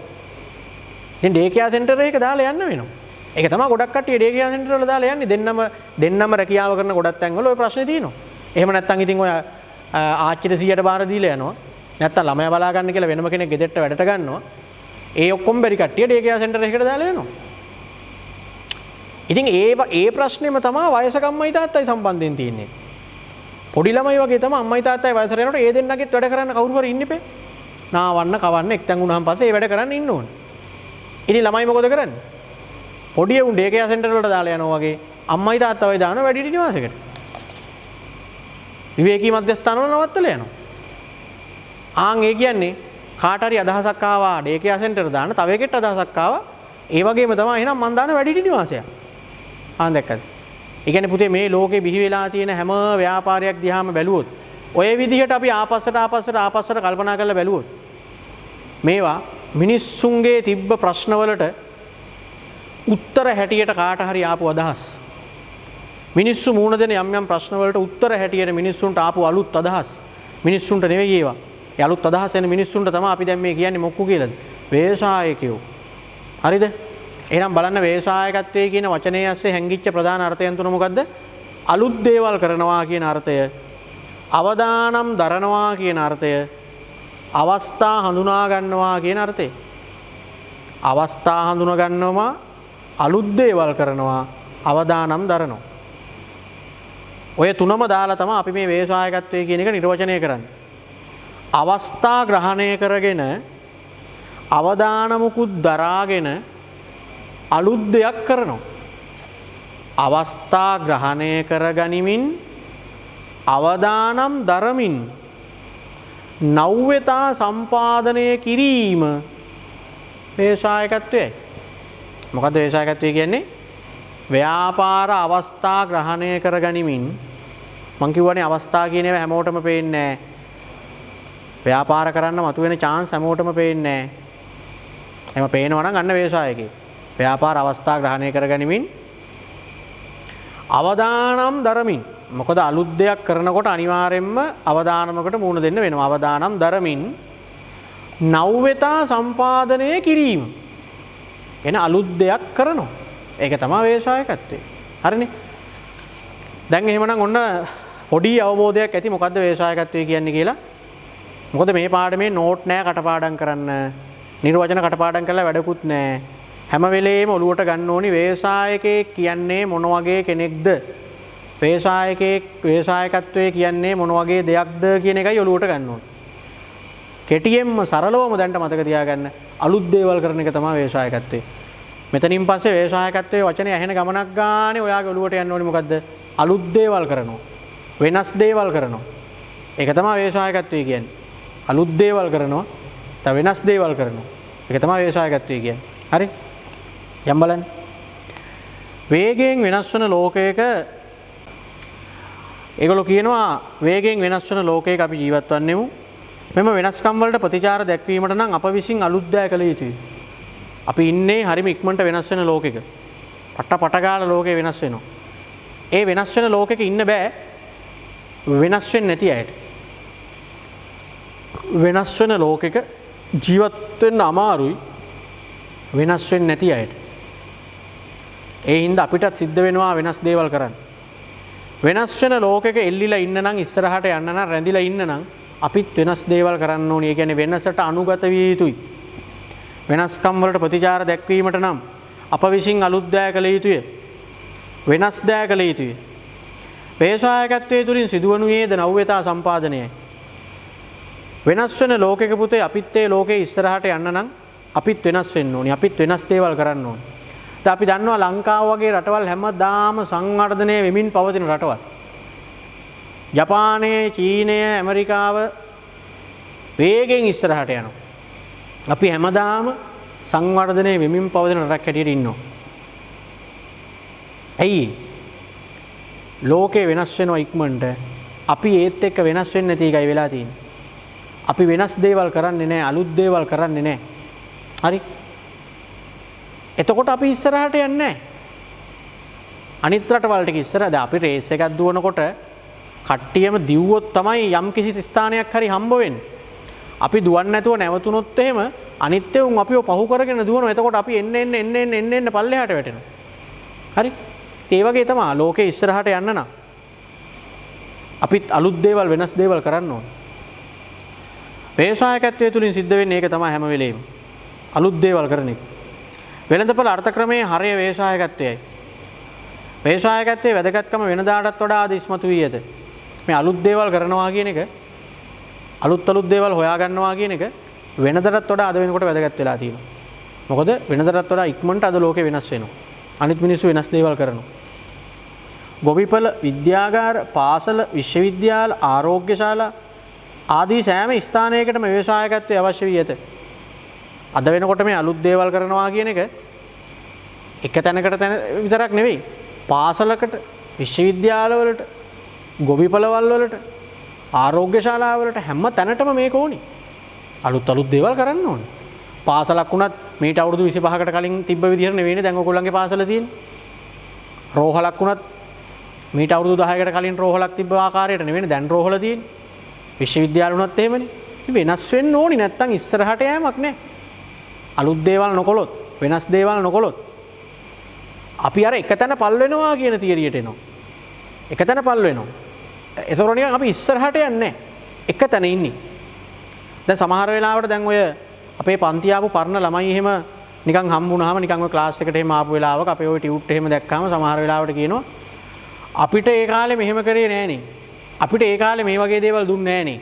ඉතින් ඩේ කෙයා සෙන්ටර් එක දාලා යන්න වෙනවා. ඒක තමයි ගොඩක් කට්ටිය ඩේ කෙයා සෙන්ටර් වල දාලා යන්නේ. දෙන්නම රැකියාව කරන ගොඩක් තැන්වල ওই ප්‍රශ්නේ තියෙනවා. එහෙම නැත්නම් ඉතින් ඔය ආච්චිට 100ට බාර දීලා යනවා. නැත්නම් ළමයා බලා ගන්න කියලා වෙනම කෙනෙක් ගෙදරට වැඩට ගන්නවා. ඒ ඔක්කොම බැරි කට්ටිය ඩේ කෙයා සෙන්ටර් එකකට දාලා යනවා. ඉතින් ඒ ප්‍රශ්නේම තමයි වයසක අම්මයි තාත්තයි සම්බන්ධයෙන් තියෙන්නේ. පොඩි ළමයි වගේ තමයි අම්මයි තාත්තයි වයසට යනකොට ඒ දෙන්නගෙත් වැඩ කරන්න කවුරු හරි ඉන්න එපේ. නාවන්න කවන්න එක්තැන් වුණාම පස්සේ ඒ වැඩ කරන්න ඉන්න ඕනේ. ඉතින් ළමයි මොකද කරන්නේ? පොඩි උන් ඩේ කෙයා සෙන්ටර් වලට දාලා යනවා වගේ අම්මයි තාත්තයි දානවා වැඩිහිටි නිවාසයකට. විවේකී මධ්‍යස්ථාන වල නවත්තලා යනවා. ඒ කියන්නේ කාට හරි අදහසක් ආවා ඩේ කෙයා සෙන්ටර් දාන්න, තව එකෙක්ට අදහසක් ආවා ඒ වගේම තමයි එහෙනම් මං දාන වැඩිහිටි නිවාසයක්. දැක්කද? ඒ කියන්නේ පුතේ මේ ලෝකේ බිහි වෙලා තියෙන හැම ව්‍යාපාරයක් දිහාම බැලුවොත් ඔය විදිහට අපි ආපස්සට කල්පනා කරලා බැලුවොත් මේවා මිනිස්සුන්ගේ තිබ්බ ප්‍රශ්නවලට උත්තර හැටියට කාට හරි ආපු අදහස්. මිනිස්සු මුණ දෙන යම් ප්‍රශ්නවලට උත්තර හැටියට මිනිස්සුන්ට ආපු අලුත් අදහස්. මිනිස්සුන්ට නෙවෙයි ඒවා. ඒ අලුත් අදහස් එන මිනිස්සුන්ට තමයි අපි දැන් මේ කියන්නේ මොක්කු කියලාද? ව්‍යවසායකයෝ. හරිද? එහෙනම් බලන්න ව්‍යවසායකත්වයේ කියන වචනේ ඇස්සේ හැංගිච්ච ප්‍රධාන අර්ථයන් තුන මොකද්ද? අලුත් දේවල් කරනවා කියන අර්ථය, අවදානම් දරනවා කියන අර්ථය, අවස්ථා හඳුනා ගන්නවා කියන අර්ථය. අවස්ථා හඳුනා ගන්නවා, අලුත් දේවල් කරනවා, අවදානම් දරනවා. ඔය තුනම දාලා තමයි අපි මේ ව්‍යවසායකත්වයේ කියන එක නිර්වචනය කරන්නේ. අවස්ථා ග්‍රහණය කරගෙන අවදානමුකුත් දරාගෙන අලුත් දෙයක් කරනවා. අවස්ථා ග්‍රහණය කරගනිමින් අවදානම් දරමින් නව්‍යතා සම්පාදනය කිරීම ව්‍යවසායකත්වයයි. මොකද්ද ව්‍යවසායකත්වය කියන්නේ? ව්‍යාපාර අවස්ථා ග්‍රහණය කර ගනිමින් මං කියවනේ අවස්ථා කියන ඒවා හැමෝටම පේන්නේ නැහැ. ව්‍යාපාර කරන්න මතුවෙන chance හැමෝටම පේන්නේ නැහැ. එහෙම පේනවා නම් අන්න ව්‍යවසායකේ. ව්‍යාපාර අවස්ථා ග්‍රහණය කර ගනිමින් අවදානම් දරමින්. මොකද අලුත් දෙයක් කරනකොට අනිවාර්යෙන්ම අවදානමකට මුහුණ දෙන්න වෙනවා. අවදානම් දරමින් නව්‍යතා සම්පාදනය කිරීම. එන අලුත් දෙයක් කරනවා. ඒක තමයි ව්‍යවසායකත්වය. හරිනේ. දැන් එහෙමනම් ඔන්න පොඩි අවබෝධයක් ඇති මොකද්ද ව්‍යවසායකත්වය කියන්නේ කියලා. මොකද මේ පාඩමේ නෝට් නෑ කටපාඩම් කරන්න. නිර්වචන කටපාඩම් කරලා වැඩකුත් නෑ. හැම වෙලේම ඔලුවට ගන්න ඕනි ව්‍යවසායකයෙක් කියන්නේ මොන වගේ කෙනෙක්ද? ව්‍යවසායකත්වය කියන්නේ මොන වගේ දෙයක්ද කියන එකයි ඔලුවට ගන්න ඕනේ. කෙටියෙන්ම සරලවම දැන්ට මතක තියාගන්න අලුත් දේවල් කරන එක තමයි ව්‍යවසායකත්වය. මෙතනින් පස්සේ ව්‍යවසායකත්වයේ වචනේ ඇහෙන ගමනක් ගානේ ඔයාගේ ඔලුවට යන්න ඕනේ මොකද්ද? අලුත් දේවල් කරනවා. වෙනස් දේවල් කරනවා. ඒක තමයි ව්‍යවසායකත්වය කියන්නේ. අලුත් දේවල් කරනවා. තව වෙනස් දේවල් කරනවා. ඒක තමයි ව්‍යවසායකත්වය කියන්නේ. හරි? යම් බලන්න. වේගයෙන් වෙනස් වන ලෝකයක ඒගොල්ලෝ කියනවා වේගයෙන් වෙනස් වන ලෝකයක අපි ජීවත් වන්නේමු. මෙම වෙනස්කම් වලට ප්‍රතිචාර දැක්වීමට නම් අප විසින් අලුත් දෑ කළ යුතුයි. අපි ඉන්නේ හරිම ඉක්මනට වෙනස් වෙන ලෝකෙක. පට ගාලා ලෝකේ වෙනස් වෙනවා. ඒ වෙනස් වෙන ලෝකෙක ඉන්න බෑ වෙනස් වෙන්නේ නැති අයට. වෙනස් වෙන ලෝකෙක ජීවත් වෙන්න අමාරුයි වෙනස් වෙන්නේ නැති අයට. ඒ හින්දා අපිටත් සිද්ධ වෙනවා වෙනස් දේවල් කරන්න. වෙනස් වෙන ලෝකෙක එල්ලිලා ඉන්න නම් ඉස්සරහට යන්න නම් රැඳිලා ඉන්න නම් අපිත් වෙනස් දේවල් කරන්න ඕනේ. ඒ කියන්නේ වෙනසට අනුගත විය යුතුයි. වෙනස්කම් වලට ප්‍රතිචාර දැක්වීමට නම් අප විසින් අලුත් දෑ කළ යුතුය. වෙනස් දෑ කළ යුතුය. ව්‍යවසායකත්වයේ තුලින් සිදුවනුයේද නව්‍යතා සම්පාදනයයි. වෙනස් වෙන ලෝකෙක පුතේ අපිත් ඒ ලෝකේ ඉස්සරහට යන්න නම් අපිත් වෙනස් වෙන්න ඕනේ. අපිත් වෙනස් දේවල් කරන්න ඕනේ. දැන් අපි දන්නවා ලංකාව වගේ රටවල් හැමදාම සංවර්ධනය වෙමින් පවතින රටවල්. ජපානය, චීනය, ඇමරිකාව වේගෙන් ඉස්සරහට යනවා. අපි හැමදාම සංවර්ධනය වෙමින් පවතින රටක් හැටියට ඉන්නවා. ඇයි? ලෝකේ වෙනස් වෙනවා ඉක්මනට. අපි ඒත් එක්ක වෙනස් වෙන්නේ නැති එකයි වෙලා තියෙන්නේ. අපි වෙනස් දේවල් කරන්නේ නැහැ, අලුත් දේවල් කරන්නේ නැහැ. හරි? එතකොට අපි ඉස්සරහට යන්නේ නැහැ. අනිත් රටවල් ටික ඉස්සරහ දැන් අපි රේස් එකක් දුවනකොට කට්ටියම දිව්වොත් තමයි යම් කිසි ස්ථානයක් හරි හම්බ වෙන්නේ. අපි දුවන්නේ නැතුව නැවතුනොත් එහෙම අනිත් උන් අපිව පහු කරගෙන දුවනවා. එතකොට අපි එන්න පල්ලෙහාට වැටෙනවා. හරි? ඒ වගේ තමයි ලෝකේ ඉස්සරහට යන්න නම් අපිත් අලුත් දේවල් වෙනස් දේවල් කරන්න ඕන. ව්‍යවසායකත්වයේ තුලින් සිද්ධ වෙන්නේ ඒක තමයි හැම වෙලේම. අලුත් දේවල් කරන එක. වෙළඳපොළ අර්ථක්‍රමයේ හරය ව්‍යවසායකත්වයයි. ව්‍යවසායකත්වයේ වැදගත්කම වෙනදාටත් වඩා අද ඉස්මතු වී ඇත. මේ අලුත් දේවල් කරනවා කියන එක අලුත් දේවල් හොයා ගන්නවා කියන එක වෙනදටත් වඩා අද වෙනකොට වැදගත් වෙලා තියෙනවා. මොකද වෙනදටත් වඩා ඉක්මනට අද ලෝකේ වෙනස් වෙනවා. අනිත් මිනිස්සු වෙනස් දේවල් කරනවා. ගොවිපළ, විද්‍යාගාර, පාසල, විශ්වවිද්‍යාල, ආරෝග්‍යශාලා ආදී සෑම ස්ථානයකටම ව්‍යවසායකත්වය අවශ්‍ය වී ඇත. අද වෙනකොට මේ අලුත් දේවල් කරනවා කියන එක එක තැනකට විතරක් නෙවෙයි. පාසලකට, විශ්වවිද්‍යාලවලට, ගොවිපළවල් වලට, ආරෝග්‍යශාලාවලට හැම තැනටම මේක ඕනි. අලුත් දේවල් කරන්න ඕනේ. පාසලක් වුණත් මීට අවුරුදු 25කට කලින් තිබ්බ විදිහට නෙවෙයිනේ දැන් ඔයගොල්ලන්ගේ පාසල තියෙන්නේ. රෝහලක් වුණත් මීට අවුරුදු 10කට කලින් රෝහලක් තිබ්බ ආකාරයට නෙවෙයිනේ දැන් රෝහල තියෙන්නේ. විශ්වවිද්‍යාල වුණත් එහෙමනේ. ඉතින් වෙනස් වෙන්න ඕනි නැත්තම් ඉස්සරහට යෑමක් නැහැ. අලුත් දේවල් නොකොලොත්, වෙනස් දේවල් නොකොලොත් අපි අර එකතැන පල් වෙනවා කියන තියරියට එනවා. එකතැන පල් වෙනවා. ඒතකොට නිකන් අපි ඉස්සරහට යන්නේ නැහැ. එකතැන ඉන්නේ. දැන් සමහර වෙලාවට දැන් ඔය අපේ පන්ති ආපු පරණ ළමයි එහෙම නිකන් හම්බුනහම නිකන් ඔය ක්ලාස් එකට එහෙම ආපු වෙලාවක අපේ ඔය ටියුට් එහෙම දැක්කම සමහර වෙලාවට කියනවා අපිට ඒ කාලේ මෙහෙම කරේ නෑනේ. අපිට ඒ කාලේ මේ වගේ දේවල් දුන්නේ නෑනේ.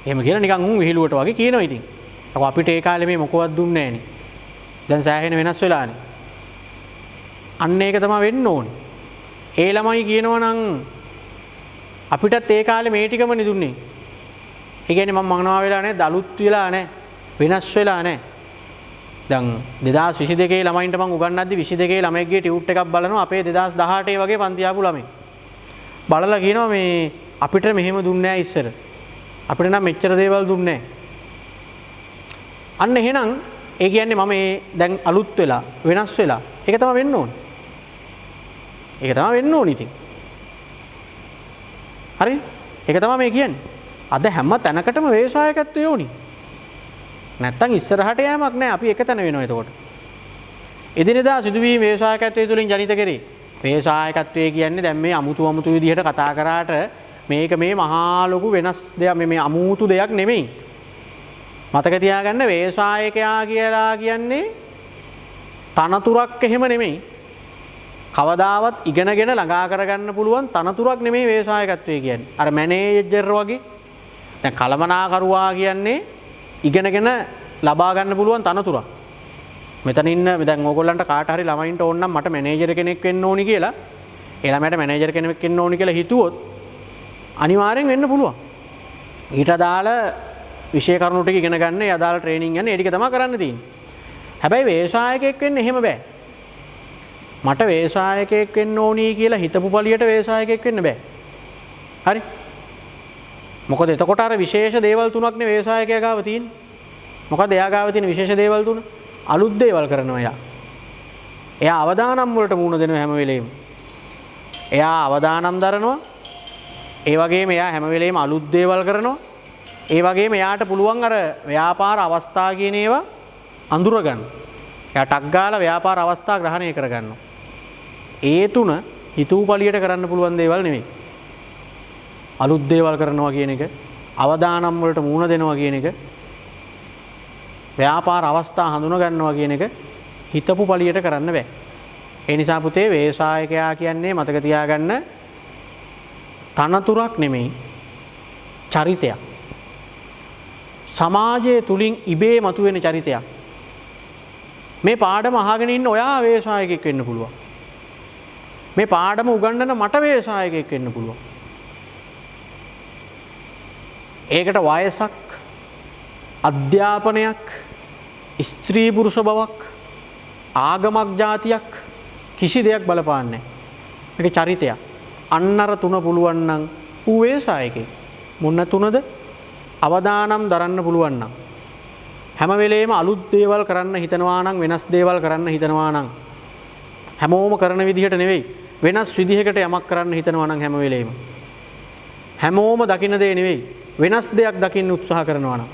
එහෙම කියලා නිකන් උන් විහිළුවට වගේ කියනවා ඉතින්. අපිට ඒ කාලේ මේ මොකවත් දුන්නේ නෑනේ. දැන් සෑහෙන වෙනස් වෙලානේ. අන්න ඒක තමයි වෙන්න ඕනේ. ඒ ළමයි කියනවා නම් අපිටත් ඒ කාලේ මේ ටිකමනේ දුන්නේ. ඒ කියන්නේ මම මගනවා වෙලා නැහැ, දලුත් වෙලා නැහැ, වෙනස් වෙලා නැහැ. දැන් 2022 ළමයින්ට මම උගන්වද්දි 22 ළමයෙක්ගේ ටියුට් එකක් බලනවා අපේ 2018 වගේ පන්ති ආපු ළමයි. බලලා කියනවා මේ අපිට මෙහෙම දුන්නේ නැහැ ඉස්සර. අපිට නම් මෙච්චර දේවල් දුන්නේ නැහැ. අන්න එහෙනම් ඒ කියන්නේ මම මේ දැන් අලුත් වෙලා වෙනස් වෙලා ඒක තමයි වෙන්න ඕනේ. ඒක තමයි වෙන්න ඕනේ ඉතින්. හරි? ඒක තමයි මේ කියන්නේ. අද හැම තැනකටම ව්‍යවසායකත්වය ඕනි. නැත්තම් ඉස්සරහට යෑමක් නැහැ. අපි එක තැන වෙනවා එතකොට. එදිනෙදා සිදුවීම් ව්‍යවසායකත්වයේ තුලින් ජනිත කරේ. ව්‍යවසායකත්වය කියන්නේ දැන් මේ අමුතු විදිහට කතා කරාට මේක මේ මහා ලොකු වෙනස් දෙයක් මේ අමුතු දෙයක් නෙමෙයි. මතක තියාගන්න ව්‍යවසායකයා කියලා කියන්නේ තනතුරක් එහෙම නෙමෙයි. කවදාවත් ඉගෙනගෙන ළඟා කරගන්න පුළුවන් තනතුරක් නෙමෙයි ව්‍යවසායකත්වය කියන්නේ. අර මැනේජර් වගේ දැන් කළමනාකරුවා කියන්නේ ඉගෙනගෙන ලබා ගන්න පුළුවන් තනතුරක්. මෙතන ඉන්න දැන් ඕගොල්ලන්ට කාට හරි ළමයින්ට ඕන නම් මට මැනේජර් කෙනෙක් වෙන්න ඕනි කියලා ඒ ළමයට මැනේජර් කෙනෙක් වෙන්න ඕනි කියලා හිතුවොත් අනිවාර්යෙන් වෙන්න පුළුවන්. ඊට අදාළ විෂය කරුණු ටික ඉගෙන ගන්න, ඒ අදාළ ට්‍රේනින් යන්න, ඒ ටික තමයි කරන්න තියෙන්නේ. හැබැයි ව්‍යවසායකයෙක් වෙන්න එහෙම බෑ. මට ව්‍යවසායකයෙක් වෙන්න ඕනි කියලා හිතපු පළියට ව්‍යවසායකයෙක් වෙන්න බෑ. හරි? මොකද එතකොට අර විශේෂ දේවල් තුනක් නේ ව්‍යවසායකයා ගාව තියෙන්නේ. මොකද එයා ගාව තියෙන විශේෂ දේවල් තුන? අලුත් දේවල් කරනවා එයා. එයා අවදානම් වලට මුහුණ දෙනවා හැම වෙලෙම. එයා අවදානම් දරනවා. ඒ වගේම එයා හැම වෙලෙම අලුත් දේවල් කරනවා. ඒ වගේම එයාට පුළුවන් අර ව්‍යාපාර අවස්ථා කියන ඒවා අඳුර ගන්න. එයා ටක් ගාලා ව්‍යාපාර අවස්ථා ග්‍රහණය කර ගන්නවා. ඒ තුන හිතූ පළියට කරන්න පුළුවන් දේවල් නෙමෙයි. අලුත් දේවල් කරනවා කියන එක, අවදානම් වලට මුහුණ දෙනවා කියන එක, ව්‍යාපාර අවස්ථා හඳුන ගන්නවා කියන එක හිතපු පළියට කරන්න බෑ. ඒ නිසා පුතේ ව්‍යවසායකයා කියන්නේ මතක තියාගන්න තනතුරක් නෙමෙයි චරිතයක්. සමාජයේ තුලින් ඉබේ මතුවෙන චරිතයක්. මේ පාඩම අහගෙන ඉන්න ඔයා ව්‍යවසායකයෙක් වෙන්න පුළුවන්. මේ පාඩම උගන්වන මට ව්‍යවසායකයෙක් වෙන්න පුළුවන්. ඒකට වයසක්, අධ්‍යාපනයක්, ස්ත්‍රී පුරුෂ බවක්, ආගමක්, ජාතියක් කිසි දෙයක් බලපාන්නේ නැහැ. මේක චරිතයක්. අන්නර තුන පුළුවන් නම් ඌ ව්‍යවසායකයෙක්. මොන තුනද? අවදානම් දරන්න පුළුවන් නම්, හැම වෙලේම අලුත් දේවල් කරන්න හිතනවා නම්, වෙනස් දේවල් කරන්න හිතනවා නම්, හැමෝම කරන විදිහට නෙවෙයි වෙනස් විදිහකට යමක් කරන්න හිතනවා නම්, හැම වෙලේම හැමෝම දකින්න දේ නෙවෙයි වෙනස් දෙයක් දකින්න උත්සාහ කරනවා නම්,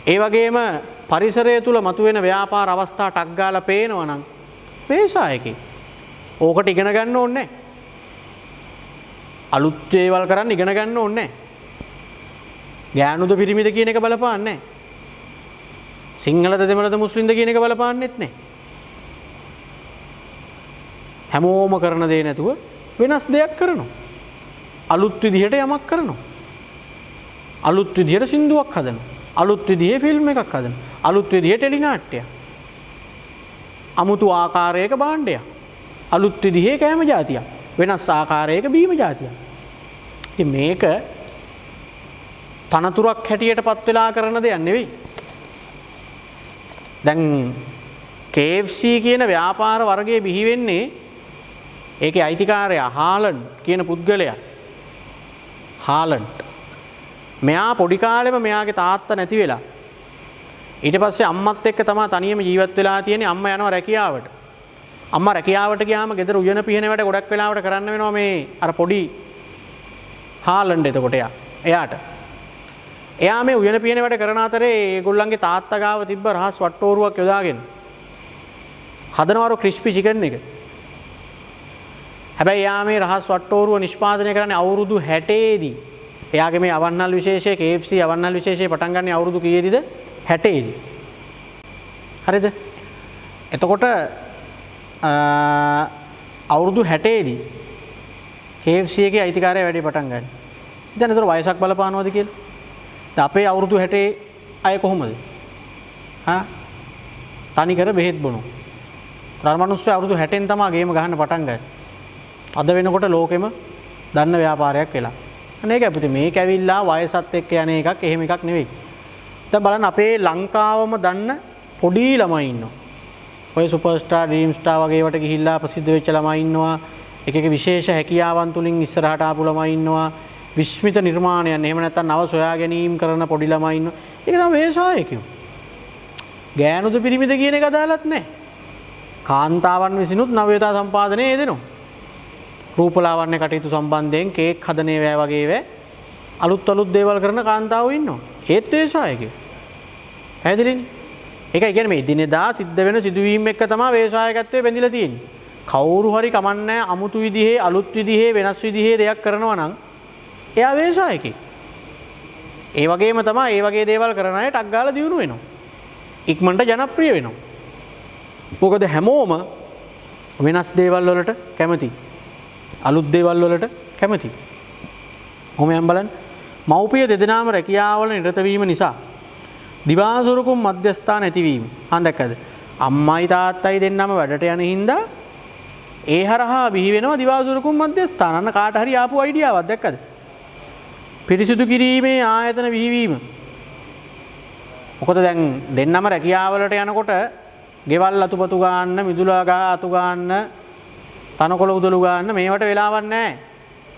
ඒ වගේම පරිසරය තුල මතුවෙන ව්‍යාපාර අවස්ථා ටක් ගාලා පේනවා නම් ව්‍යවසායකයෙක්. ඕකට ඉගෙන ගන්න ඕනේ නැහැ. අලුත් දේවල් කරන්න ඉගෙන ගන්න ඕනේ නැහැ. ගෑනුද පිරිමිද කියන එක බලපාන්නේ නැහැ. සිංහලද දෙමළද මුස්ලිම්ද කියන එක බලපාන්නෙත් නැහැ. හැමෝම කරන දේ නැතුව වෙනස් දෙයක් කරනවා. අලුත් විදිහට යමක් කරනවා. අලුත් විදිහට සින්දුවක් හදනවා. අලුත් විදිහේ ෆිල්ම් එකක් හදනවා. අලුත් විදිහේ ටෙලි නාට්‍යයක්. අමුතු ආකාරයක භාණ්ඩයක්. අලුත් විදිහේ කෑම જાතියක්. වෙනස් ආකාරයක බීම જાතියක්. ඉතින් මේක තනතුරක් හැටියට පත් වෙලා කරන දෙයක් නෙවෙයි. දැන් KFC කියන ව්‍යාපාර වර්ගයේ බිහි වෙන්නේ ඒකේ අයිතිකාරයා හාලන්ඩ් කියන පුද්ගලයා. හාලන්ඩ්. මෙයා පොඩි කාලෙම මෙයාගේ තාත්තා නැති වෙලා ඊට පස්සේ අම්මත් එක්ක තමයි තනියම ජීවත් වෙලා තියෙන්නේ. අම්මා යනවා රැකියාවට. අම්මා රැකියාවට ගියාම ගෙදර උයන පිහන වැඩ ගොඩක් වෙලාවට කරන්න වෙනවා මේ අර පොඩි හාලන්ඩ්. එතකොට එයාට එයා මේ උයන පිහන වැඩ කරන අතරේ ඒගොල්ලන්ගේ තාත්තා ගාව තිබ්බ රහස් වට්ටෝරුවක් යොදාගෙන හදනවරු ක්‍රිස්පි චිකන් එක. හැබැයි එයා මේ රහස් වට්ටෝරුව නිෂ්පාදනය කරන්නේ අවුරුදු 60 දී. එයාගේ මේ අවන්නල් විශේෂයේ KFC අවන්නල් විශේෂයේ පටන් ගන්න අවුරුදු කීයේදීද? 60 දී. හරිද? එතකොට අවුරුදු 60 දී KFC එකේ අයිතිකාරය වැඩි පටන් ගන්න. ඉතින් ඒතර වයසක් බලපානවද කියලා? දැන් අපේ අවුරුදු 60 අය කොහොමද? තනි කර බෙහෙත් බොනවා. තරමනුස්සය අවුරුදු 60න් තමයි ගේම ගහන්න පටන් ගන්නේ. අද වෙනකොට ලෝකෙම දන්න ව්‍යාපාරයක් වෙලා. අනේක අපිට මේක ඇවිල්ලා වයසත් එක්ක යන එකක් එහෙම එකක් නෙවෙයි. දැන් බලන්න අපේ ලංකාවම දන්න පොඩි ළමයි ඉන්නවා. ඔය සුපර්ස්ටාර් ඩ්‍රීම් ස්ටාර් වගේ වට ගිහිල්ලා ප්‍රසිද්ධ වෙච්ච ළමයි ඉන්නවා. එක එක විශේෂ හැකියාවන් තුලින් ඉස්සරහට ආපු ළමයි ඉන්නවා. විස්මිත නිර්මාණයන් එහෙම නැත්නම් නව සොයා ගැනීම කරන පොඩි ළමයි ඉන්නවා. ඒක තමයි වේශායකයෝ. ගෑනුද පිරිමිද කියන එක අදාළත් නැහැ. කාන්තාවන් විසිනුත් නව්‍යතා සම්පාදනයේ යෙදෙනවා. රූපලාවන්‍ය කටයුතු සම්බන්ධයෙන් කේක් හදන ඒවා වගේ ඒවා අලුත් දේවල් කරන කාන්තාවෝ ඉන්නවා. ඒත් වේශායකයෝ. පැහැදිලිනේ? ඒකයි කියන්නේ මේ දිනෙදා සිද්ධ වෙන සිදුවීම් එක්ක තමයි වේශායකත්වයේ බැඳිලා තියෙන්නේ. කවුරු හරි කමන්නේ අමුතු විදිහේ අලුත් විදිහේ වෙනස් විදිහේ දෙයක් කරනවා නම් එයා වේශායකෙක්. ඒ වගේම තමයි ඒ වගේ දේවල් කරන අය ටක් ගාලා දියුණු වෙනවා. ඉක්මනට ජනප්‍රිය වෙනවා. මොකද හැමෝම වෙනස් දේවල් වලට කැමති. අලුත් දේවල් වලට කැමති. කොහොමද බලන්න? මව්පිය දෙදෙනාම රැකියාවල නිරත වීම නිසා දිවාසුරුකුම් මධ්‍යස්ථාන ඇතිවීම. දැක්කද? අම්මයි තාත්තයි දෙන්නම වැඩට යන හින්දා ඒ හරහා බිහි වෙනවා දිවාසුරුකුම් මධ්‍යස්ථාන. අන්න කාට හරි ආපු අයිඩියාවක් දැක්කද? පිරිසිදු කිරීමේ ආයතන බිහිවීම. මොකද දැන් දෙන්නම රැකියාවලට යනකොට ගෙවල් අතුපතු ගන්න, මිදුලා ගා අතු ගන්න, තනකොළ උදළු ගන්න මේවට වෙලාවක් නැහැ.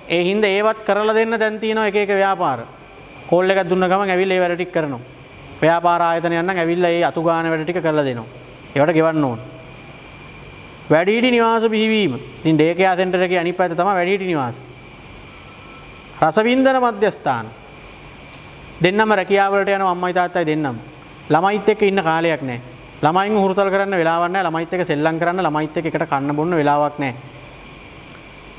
ඒ හින්දා ඒවත් කරලා දෙන්න දැන් තියෙනවා එක එක ව්‍යාපාර. කෝල් එකක් දුන්න ගමන් ඇවිල්ලා ඒ වැඩ ටික කරනවා. ව්‍යාපාර ආයතනයන් නම් ඇවිල්ලා ඒ අතු ගාන වැඩ ටික කරලා දෙනවා. ඒවට ගෙවන්න ඕන. වැඩිහිටි නිවාස බිහිවීම. ඉතින් ඩේ කෙයා සෙන්ටර් එකේ අනිත් පැත්ත තමයි වැඩිහිටි නිවාස. රසවින්දන මධ්‍යස්ථාන. දෙන්නම රැකියාවලට යනවා අම්මයි තාත්තයි දෙන්නම. ළමයිත් එක්ක ඉන්න කාලයක් නැහැ. ළමයින් හුරුතල් කරන්න වෙලාවක් නැහැ. ළමයිත් එක්ක සෙල්ලම් කරන්න, ළමයිත් එක්ක එකට කන්න බොන්න වෙලාවක් නැහැ.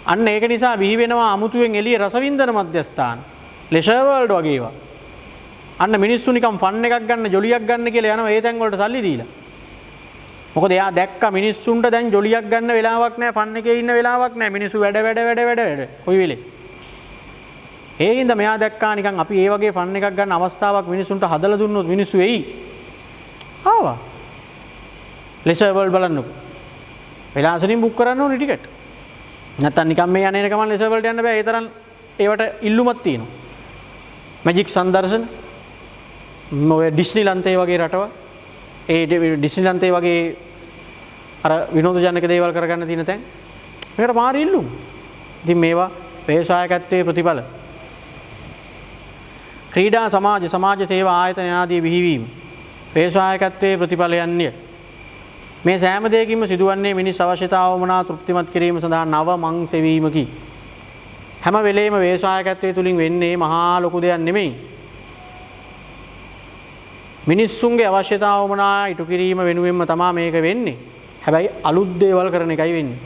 අන්න ඒක නිසා බිහි වෙනවා අමුතුවෙන් එළිය රසවින්දන මධ්‍යස්ථාන. ලෙෂර් වර්ල්ඩ් වගේ ඒවා. අන්න මිනිස්සු නිකන් ෆන් එකක් ගන්න, ජොලියක් ගන්න කියලා යනවා ඒ තැන් වලට සල්ලි දීලා. මොකද එයා දැක්ක මිනිස්සුන්ට දැන් ජොලියක් ගන්න වෙලාවක් නැහැ, ෆන් එකේ ඉන්න වෙලාවක් නැහැ. මිනිස්සු වැඩ. කොයි වෙලේ. ඒ හින්දා මෙයා දැක්කා නිකන් අපි ඒ වගේ ෆන් එකක් ගන්න අවස්ථාවක් මිනිස්සුන්ට හදලා දුන්නොත් මිනිස්සු එයි. ආවා. ලෙෂර් වර්ල්ඩ් බලන්නකෝ. වෙලාසනින් බුක් කරන්න ඕනේ ටිකට්. නැත්තම් නිකන් මේ යන්නේ ගමන් ලෙෂර් වර්ල්ඩ් යන්න බෑ. ඒ තරම් ඒවට ඉල්ලුමක් තියෙනවා. මැජික් සංදර්ශන ඔය ඩිස්නිලන්තේ වගේ රටවල් ඒ ඩිස්නිලන්තේ වගේ අර විනෝදජනක දේවල් කරගන්න තියෙන තැන් මේකට මාර ඉල්ලුම්. ඉතින් මේවා වේශායකත්වයේ ප්‍රතිඵල. ක්‍රීඩා සමාජ සේවා ආයතන ආදී බිහිවීම වේශායකත්වයේ ප්‍රතිඵලයන්ය. මේ සෑම දෙයකින්ම සිදුවන්නේ මිනිස් අවශ්‍යතාව වමනා තෘප්තිමත් කිරීම සඳහා නව මං සෙවීමකි. හැම වෙලේම වේශායකත්වයේ තුලින් වෙන්නේ මහා ලොකු දෙයක් නෙමෙයි. මිනිස්සුන්ගේ අවශ්‍යතාව වමනා ඉටු කිරීම වෙනුවෙන්ම තමයි මේක වෙන්නේ. හැබැයි අලුත් දේවල් කරන එකයි වෙන්නේ.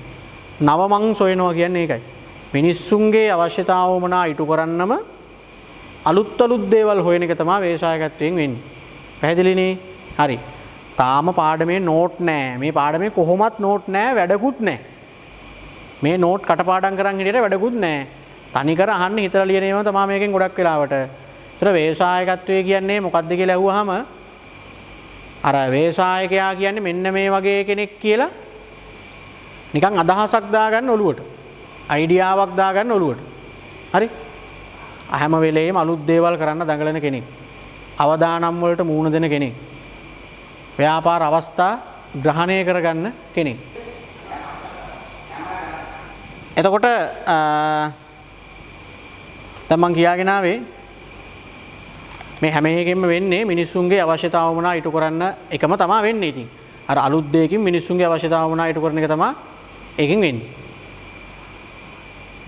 නව මං සොයනවා කියන්නේ ඒකයි. මිනිස්සුන්ගේ අවශ්‍යතාව වමනා ඉටු කරන්නම අලුත් දේවල් හොයන එක තමයි වේශායකත්වයෙන් වෙන්නේ. පැහැදිලිනේ? හරි. තාම පාඩමේ නෝට් නැහැ. මේ පාඩමේ කොහොමත් නෝට් නැහැ, වැඩකුත් නැහැ. මේ නෝට් කටපාඩම් කරන් හිටියට වැඩකුත් නැහැ. තනිකර අහන්න හිතලා ලියන ඒවා තමයි මේකෙන් ගොඩක් වෙලාවට. ඒතර වේශායකත්වය කියන්නේ මොකක්ද කියලා අහුවාම අර වේශායකයා කියන්නේ මෙන්න මේ වගේ කෙනෙක් කියලා නිකන් අදහසක් දාගන්න ඔලුවට. අයිඩියාවක් දාගන්න ඔලුවට. හරි? හැම වෙලේම අලුත් දේවල් කරන්න දඟලන කෙනෙක්. අවදානම් වලට මූණ දෙන කෙනෙක්. ව්‍යාපාර අවස්ථා ග්‍රහණය කරගන්න කෙනෙක්. එතකොට දැන් මම කියාගෙන ආවේ මේ හැම එකෙම වෙන්නේ මිනිස්සුන්ගේ අවශ්‍යතාව වුණා ඉටු කරන්න එකම තමයි වෙන්නේ. ඉතින් අර අලුත් දෙයකින් මිනිස්සුන්ගේ අවශ්‍යතාව වුණා ඉටු කරන එක තමයි ඒකෙන් වෙන්නේ.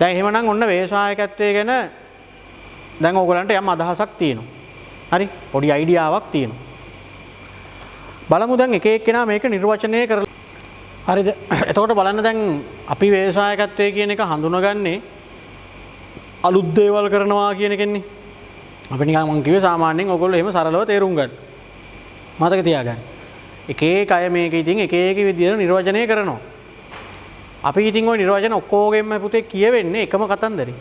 දැන් එහෙමනම් ඔන්න වේශායකත්වයේ ගැන දැන් ඕගලන්ට යම් අදහසක් තියෙනවා. හරි? පොඩි අයිඩියාවක් තියෙනවා. බලමු දැන් එක එක්කෙනා මේක නිර්වචනය කරලා. හරිද? එතකොට බලන්න දැන් අපි වේශායකත්වයේ කියන එක හඳුනගන්නේ අලුත් දේවල් කරනවා කියන එකනේ. අපි නිකන් මං කිව්වේ සාමාන්‍යයෙන් ඔයගොල්ලෝ එහෙම සරලව තේරුම් ගන්න. මතක තියාගන්න. එක එක අය මේක ඉතින් එක එක විදිහට නිර්වචනය කරනවා. අපි ඉතින් ওই නිර්වචන ඔක්කොගෙම පුතේ කියවෙන්නේ එකම කතන්දරේ.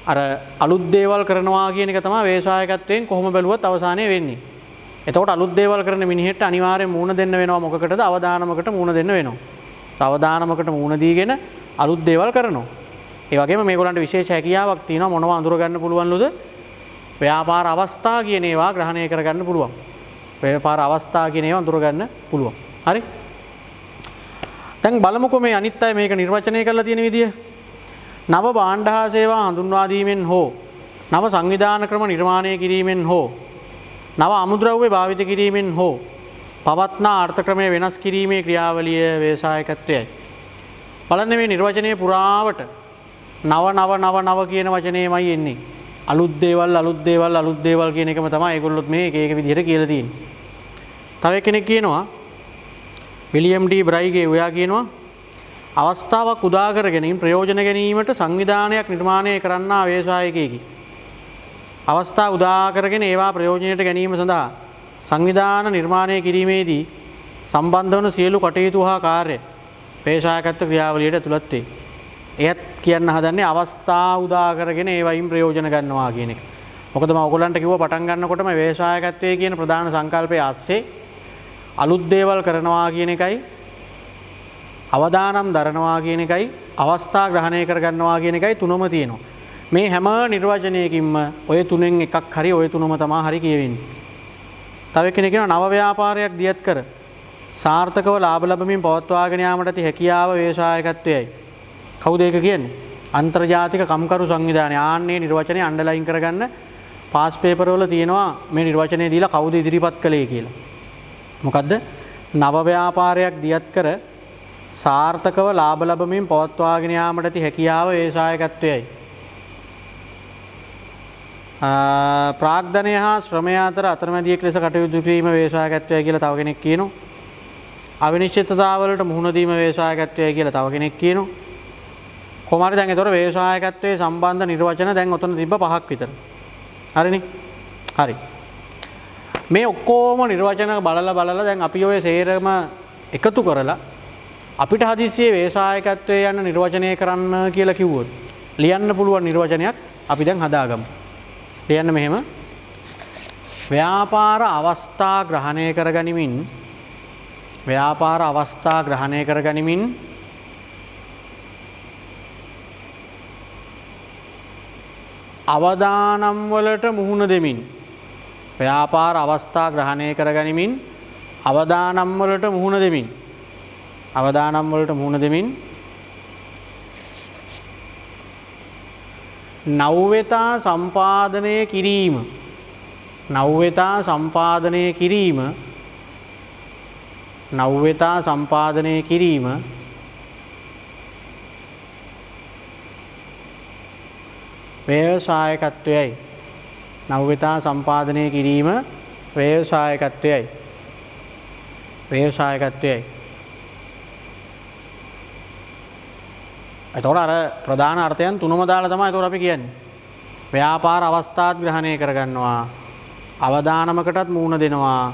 අර අලුත් දේවල් කරනවා කියන එක තමයි වේශායකත්වයෙන් කොහොම බැලුවත් අවසානයේ වෙන්නේ. එතකොට අලුත් දේවල් කරන මිනිහෙට අනිවාර්යෙන් මූණ දෙන්න වෙනවා මොකකටද? අවදානමකට මූණ දෙන්න වෙනවා. අවදානමකට මූණ දීගෙන අලුත් දේවල් කරනවා. ඒ වගේම මේගොල්ලන්ට විශේෂ හැකියාවක් තියෙනවා මොනවා අඳුර ගන්න පුළුවන්ලුද? ව්‍යාපාර අවස්ථා කියන ඒවා ග්‍රහණය කරගන්න පුළුවන්. ව්‍යාපාර අවස්ථා කියන ඒවා අඳුරගන්න පුළුවන්. හරි? දැන් බලමුකෝ මේ අනිත් අය මේක නිර්වචනය කරලා තියෙන විදිය. නව භාණ්ඩ හා සේවා හඳුන්වා දීමෙන් හෝ නව සංවිධාන ක්‍රම නිර්මාණය කිරීමෙන් හෝ නව අමුද්‍රව්‍ය භාවිත කිරීමෙන් හෝ පවත්නා අර්ථ ක්‍රමය වෙනස් කිරීමේ ක්‍රියාවලිය ව්‍යවසායකත්වයයි. බලන්න මේ නිර්වචනයේ පුරාවට නව කියන වචනේමයි එන්නේ. අලුත් දේවල් කියන එකම තමයි ඒගොල්ලොත් මේ එක විදිහට කියලා තියෙන්නේ. තව කෙනෙක් කියනවා විලියම් ඩී බ්‍රයිගේ ඔයා කියනවා අවස්ථාවක් උදා කර ගැනීම ප්‍රයෝජන ගැනීමට සංවිධානයක් නිර්මාණය කරන්නා ව්‍යවසායකයෙකි. අවස්ථා උදා කරගෙන ඒවා ප්‍රයෝජනයට ගැනීම සඳහා සංවිධාන නිර්මාණය කිරීමේදී සම්බන්ධ වන සියලු කටයුතු හා කාර්ය ව්‍යවසායකත්ව ක්‍රියාවලියට ඇතුළත් වේ. එයත් කියන්න හදන්නේ අවස්ථා උදා කරගෙන ඒවයින් ප්‍රයෝජන ගන්නවා කියන එක. මොකද මම ඔයගොල්ලන්ට කිව්වා පටන් ගන්නකොටම ව්‍යවසායකත්වයේ කියන ප්‍රධාන සංකල්පය ASCII අලුත් දේවල් කරනවා කියන එකයි අවදානම් දරනවා කියන එකයි අවස්ථා ග්‍රහණය කරගන්නවා කියන එකයි තුනම තියෙනවා. මේ හැම නිර්වචනයකින්ම ඔය තුනෙන් එකක් හරි ඔය තුනම තමයි හරි කියවෙන්නේ. තව කෙනෙක් කියනවා නව ව්‍යාපාරයක් දියත් කර සාර්ථකව ලාභ ලැබමින් පවත්වාගෙන යාමට ඇති හැකියාව ව්‍යවසායකත්වයයි. කවුද ඒක කියන්නේ? අන්තර්ජාතික කම්කරු සංවිධානය. ආන්නේ නිර්වචනය අන්ඩර්ලයින් කරගන්න පාස් පේපර් වල තියෙනවා මේ නිර්වචනය දීලා කවුද ඉදිරිපත් කළේ කියලා. මොකද්ද? නව ව්‍යාපාරයක් දියත් කර සාර්ථකව ලාභ ලැබමින් පවත්වාගෙන යාමට ඇති හැකියාව ව්‍යවසායකත්වයයි. ප්‍රාග්ධනය හා ශ්‍රමය අතර අතරමැදියෙක් ලෙස කටයුතු කිරීම ව්‍යවසායකත්වයයි කියලා තව කෙනෙක් කියනවා. අවිනිශ්චිතතාවලට මුහුණ දීම ව්‍යවසායකත්වයයි කියලා තව කෙනෙක් කියනවා. කොහොමද දැන් ඒතර ව්‍යවසායකත්වයේ සම්බන්ධ නිර්වචන දැන් ඔතන තිබ්බ 5ක් විතර. හරිනේ? හරි. මේ ඔක්කොම නිර්වචන බලලා දැන් අපි ඔය සේරම එකතු කරලා අපිට හදිස්සියේ ව්‍යවසායකත්වයේ යන නිර්වචනය කරන්න කියලා කිව්වොත් ලියන්න පුළුවන් නිර්වචනයක් අපි දැන් හදාගමු. ලියන්න මෙහෙම ව්‍යාපාර අවස්ථා ග්‍රහණය කරගනිමින් අවදානම් වලට මුහුණ දෙමින් ව්‍යාපාර අවස්ථා ග්‍රහණය කරගනිමින් අවදානම් වලට මුහුණ දෙමින් නව්‍යතා සම්පාදනය කිරීම ව්‍යවසායකත්වයයි. නව්‍යතා සම්පාදනය කිරීම ව්‍යවසායකත්වයයි. එතකොට අර ප්‍රධාන අර්ථයන් තුනම දාලා තමයි එතකොට අපි කියන්නේ. ව්‍යාපාර අවස්ථාත් ග්‍රහණය කරගන්නවා. අවදානමකටත් මූණ දෙනවා.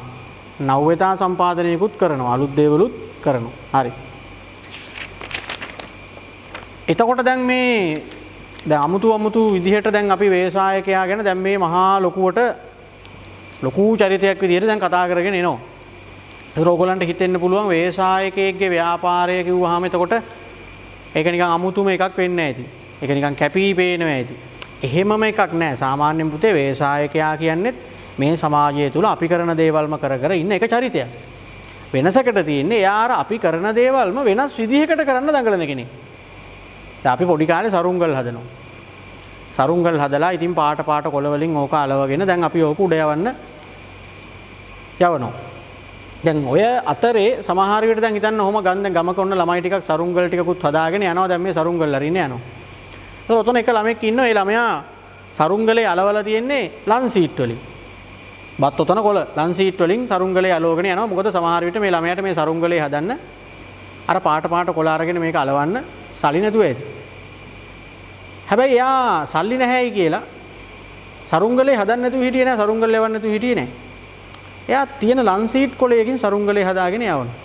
නව්‍යතා සම්පාදනයකුත් කරනවා. අලුත් දේවලුත් කරනවා. හරි. එතකොට දැන් මේ දැන් අමුතු විදිහට දැන් අපි ව්‍යවසායකයා ගැන දැන් මේ මහා ලොකු චරිතයක් විදිහට දැන් කතා කරගෙන එනවා. ඒක ඕගොල්ලන්ට හිතෙන්න පුළුවන් ව්‍යවසායකයෙක්ගේ ව්‍යාපාරය කිව්වහම එතකොට ඒක නිකන් අමුතුම එකක් වෙන්නේ නැති. ඒක නිකන් කැපී පේනවා ඇති. එහෙමම එකක් නෑ. සාමාන්‍යයෙන් පුතේ ව්‍යවසායකයා කියන්නේත් මේ සමාජය තුල අපි කරන දේවල්ම කර ඉන්න එක චරිතයක්. වෙනසකට තියෙන්නේ එයා අපි කරන දේවල්ම වෙනස් විදිහකට කරන්න දඟලන කෙනෙක්. දැන් අපි පොඩි කාලේ සරුංගල් හදනවා. සරුංගල් හදලා ඉතින් පාට කොළ වලින් ඕක අලවගෙන දැන් අපි ඕක උඩ යවන්න යවනවා. දැන් ඔය අතරේ සමහර විට දැන් හිතන්න ඔහොම ගමක ඔන්න ළමයි ටිකක් සරුංගල් ටිකකුත් හදාගෙන යනවා. දැන් මේ සරුංගල් අරින්න යනවා. ඒතර ඔතන එක ළමෙක් ඉන්නවා. ඒ ළමයා සරුංගලේ අලවලා තියෙන්නේ ලන් සීට් වලින්. බත් ඔතන කොළ ලන් සීට් වලින් සරුංගලේ අලවගෙන යනවා. මොකද සමහර විට මේ ළමයාට මේ සරුංගලේ හදන්න අර පාට කොළ අරගෙන මේක අලවන්න සල්ලි නැතුව ඇති. හැබැයි එයා සල්ලි නැහැයි කියලා සරුංගලේ හදන්න නැතුව හිටියේ නෑ. සරුංගල් ලෙවන්න නැතුව හිටියේ නෑ. එයා තියෙන ලන් සීට් කොළයකින් සරුංගලේ හදාගෙන යවනවා.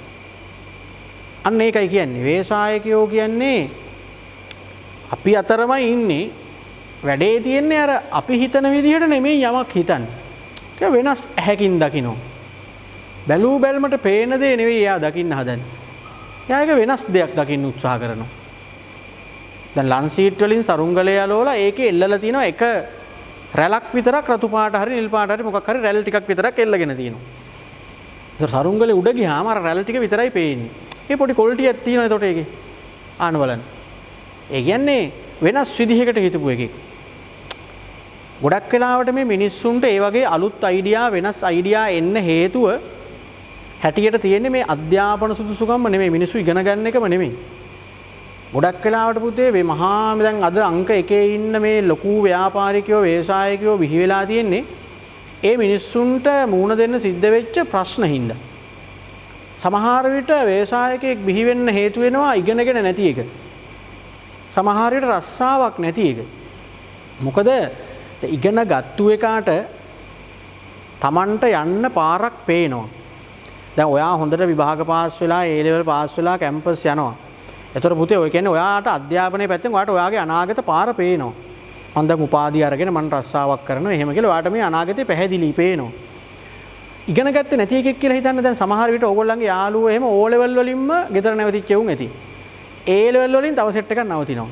අන්න ඒකයි කියන්නේ. ව්‍යවසායකයෝ කියන්නේ අපි අතරමයි ඉන්නේ. වැඩේ තියෙන්නේ අර අපි හිතන විදිහට නෙමෙයි යමක් හිතන්නේ. ඒක වෙනස් ඇහැකින් දකින්න. බැලූ බැල්මට පේන දේ නෙවෙයි එයා දකින්න හදන්නේ. එයා ඒක වෙනස් දෙයක් දකින්න උත්සාහ කරනවා. දැන් ලන් සීට් වලින් සරුංගලේ යලවලා ඒකේ එල්ලලා තියෙනවා එක රැලක් විතරක් රතු පාට හරි නිල් පාට හරි මොකක් හරි රැල් ටිකක් විතරක් එල්ලගෙන තියෙනවා. ඒතර සරුංගලේ උඩ ගියාම අර රැල් ටික විතරයි පේන්නේ. ඒ පොඩි කොල්ටියක් තියෙනවා එතකොට ඒකේ. ආන්න බලන්න. ඒ කියන්නේ වෙනස් විදිහකට හිතපු එකෙක්. ගොඩක් වෙලාවට මේ මිනිස්සුන්ට ඒ වගේ අලුත් අයිඩියා වෙනස් අයිඩියා එන්න හේතුව හැටියට තියෙන්නේ මේ අධ්‍යාපන සුදුසුකම්ම නෙමෙයි මිනිස්සු ඉගෙන ගන්න එකම නෙමෙයි. ගොඩක් වෙලාවට පුතේ මේ මහා දැන් අද අංක 1 ඉන්න මේ ලොකු ව්‍යාපාරිකයෝ ව්‍යවසායකයෝ බිහි වෙලා තියෙන්නේ ඒ මිනිස්සුන්ට මූණ දෙන්න සිද්ධ වෙච්ච ප්‍රශ්න හින්දා. සමහර විට ව්‍යවසායකයෙක් බිහි වෙන්න හේතු වෙනවා ඉගෙනගෙන නැති එක. සමහර විට රස්සාවක් නැති එක. මොකද ඉගෙන ගත්තු එකාට Tamanට යන්න පාරක් පේනවා. දැන් ඔයා හොඳට විභාග පාස් වෙලා A level පාස් වෙලා කැම්පස් යනවා. ඒතර පුතේ ඔය කියන්නේ ඔයාට අධ්‍යාපනයේ පැත්තෙන් ඔයාට ඔයාගේ අනාගත පාර පේනවා. මම දැන් උපාධිය අරගෙන මම රස්සාවක් කරනවා. එහෙම කියලා ඔයාට මේ අනාගතේ පැහැදිලි පේනවා. ඉගෙන ගත්තේ නැති එකෙක් කියලා හිතන්න දැන් සමහර විට ඕගොල්ලන්ගේ යාළුවෝ එහෙම O level වලින්ම ගෙදර නැවතිච්ච උන් ඇති. A level වලින් තව සෙට් එකක් නවතිනවා.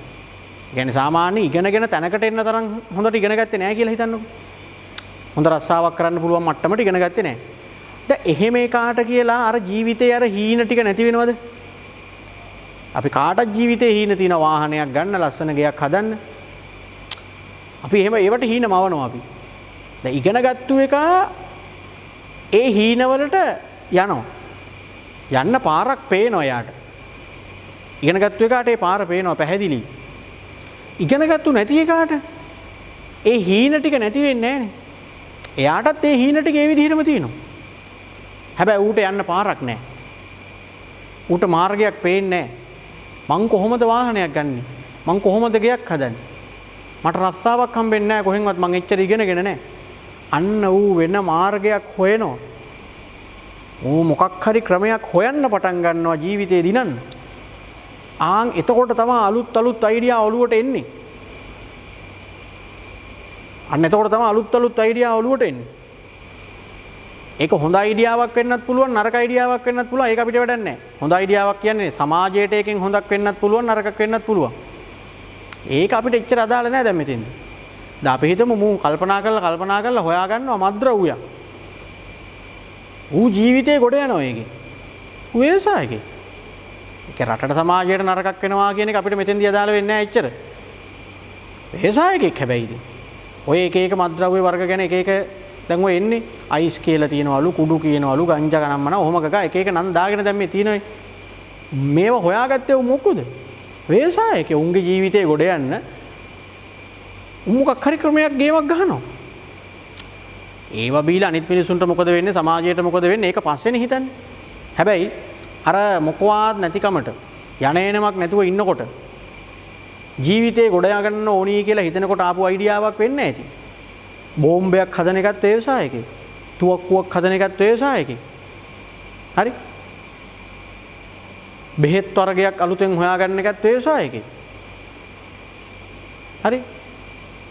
ඒ කියන්නේ සාමාන්‍ය ඉගෙනගෙන තැනකට එන්න තරම් හොඳට ඉගෙන ගත්තේ නැහැ කියලා හිතන්නකෝ. හොඳ රස්සාවක් කරන්න පුළුවන් මට්ටමට ඉගෙන ගත්තේ නැහැ. දැන් එහෙම එකාට කියලා අර ජීවිතේ අර හීන ටික නැති වෙනවද? අපි කාටත් ජීවිතේ හීන තියෙන වාහනයක් ගන්න ලස්සන ගෙයක් හදන්න. අපි එහෙම ඒවට හීන මවනවා අපි. දැන් ඉගෙන ගත්තු එක ඒ හීනවලට යනවා. යන්න පාරක් පේනවා යාට. ඉගෙන ගත්තු එකාට ඒ පාර පේනවා පැහැදිලි. ඉගෙන ගත්තු නැති එකාට ඒ හීන ටික නැති වෙන්නේ නැහනේ. එයාටත් ඒ හීන ටික ඒ විදිහටම තියෙනවා. හැබැයි ඌට යන්න පාරක් නැහැ. ඌට මාර්ගයක් පේන්නේ නැහැ. මං කොහොමද වාහනයක් ගන්නෙ? මං කොහොමද ගෙයක් හදන්නේ? මට රස්සාවක් හම්බෙන්නේ නැහැ කොහෙන්වත් මං එච්චර ඉගෙනගෙන නැහැ. අන්න ඌ වෙන මාර්ගයක් හොයනවා. ඌ මොකක් හරි ක්‍රමයක් හොයන්න පටන් ගන්නවා ජීවිතේ දිනන්න. ආන් එතකොට තමයි අලුත් අයිඩියා ඔලුවට එන්නේ. අන්න එතකොට තමයි අලුත් අයිඩියා ඔලුවට එන්නේ. ඒක හොඳ අයිඩියාවක් වෙන්නත් පුළුවන් නරක අයිඩියාවක් වෙන්නත් පුළුවන් ඒක අපිට වැඩක් නැහැ. හොඳ අයිඩියාවක් කියන්නේ සමාජයට එකෙන් හොඳක් වෙන්නත් පුළුවන් නරකක් වෙන්නත් පුළුවන්. ඒක අපිට එච්චර අදාළ නැහැ දැන් මෙතෙන්ද. දැන් අපි හිතමු මූ කල්පනා කරලා හොයාගන්නවා මද්ද්‍රව්‍යයක්. ඌ ජීවිතේ ගොඩ යනවා ඒකේ. ඌ ව්‍යවසායකේ. ඒක රටට සමාජයට නරකක් වෙනවා කියන එක අපිට මෙතෙන්දී අදාළ වෙන්නේ නැහැ එච්චර. ව්‍යවසායකෙක් හැබැයි ඉතින්. ඔය එක මද්ද්‍රව්‍ය වර්ග ගැන එක දැන් ඔය එන්නේ අයිස් කියලා තියෙනවලු කුඩු කියනවලු ගංජා ගණන්මන ඔහොම ගගා එක නන් දාගෙන දැන් මේ තියෙනවේ මේව හොයාගත්තේ උ මොකද ව්‍යවසායකේ උන්ගේ ජීවිතේ ගොඩ යන්න මොකක් හරි ක්‍රමයක් ගේමක් ගහනවා ඒව බීලා අනිත් මිනිසුන්ට මොකද වෙන්නේ සමාජයට මොකද වෙන්නේ ඒක පස්සේනේ හිතන්නේ හැබැයි අර මොකවත් නැතිකමට යන්නේනමක් නැතුව ඉන්නකොට ජීවිතේ ගොඩ යගන්න ඕනි කියලා හිතනකොට ආපු අයිඩියාවක් වෙන්නේ නැති බෝම්බයක් හදන එකත් ව්‍යවසායකේ. තුවක්කුවක් හදන එකත් ව්‍යවසායකේ. හරි? බෙහෙත් වර්ගයක් අලුතෙන් හොයාගන්න එකත් ව්‍යවසායකේ. හරි?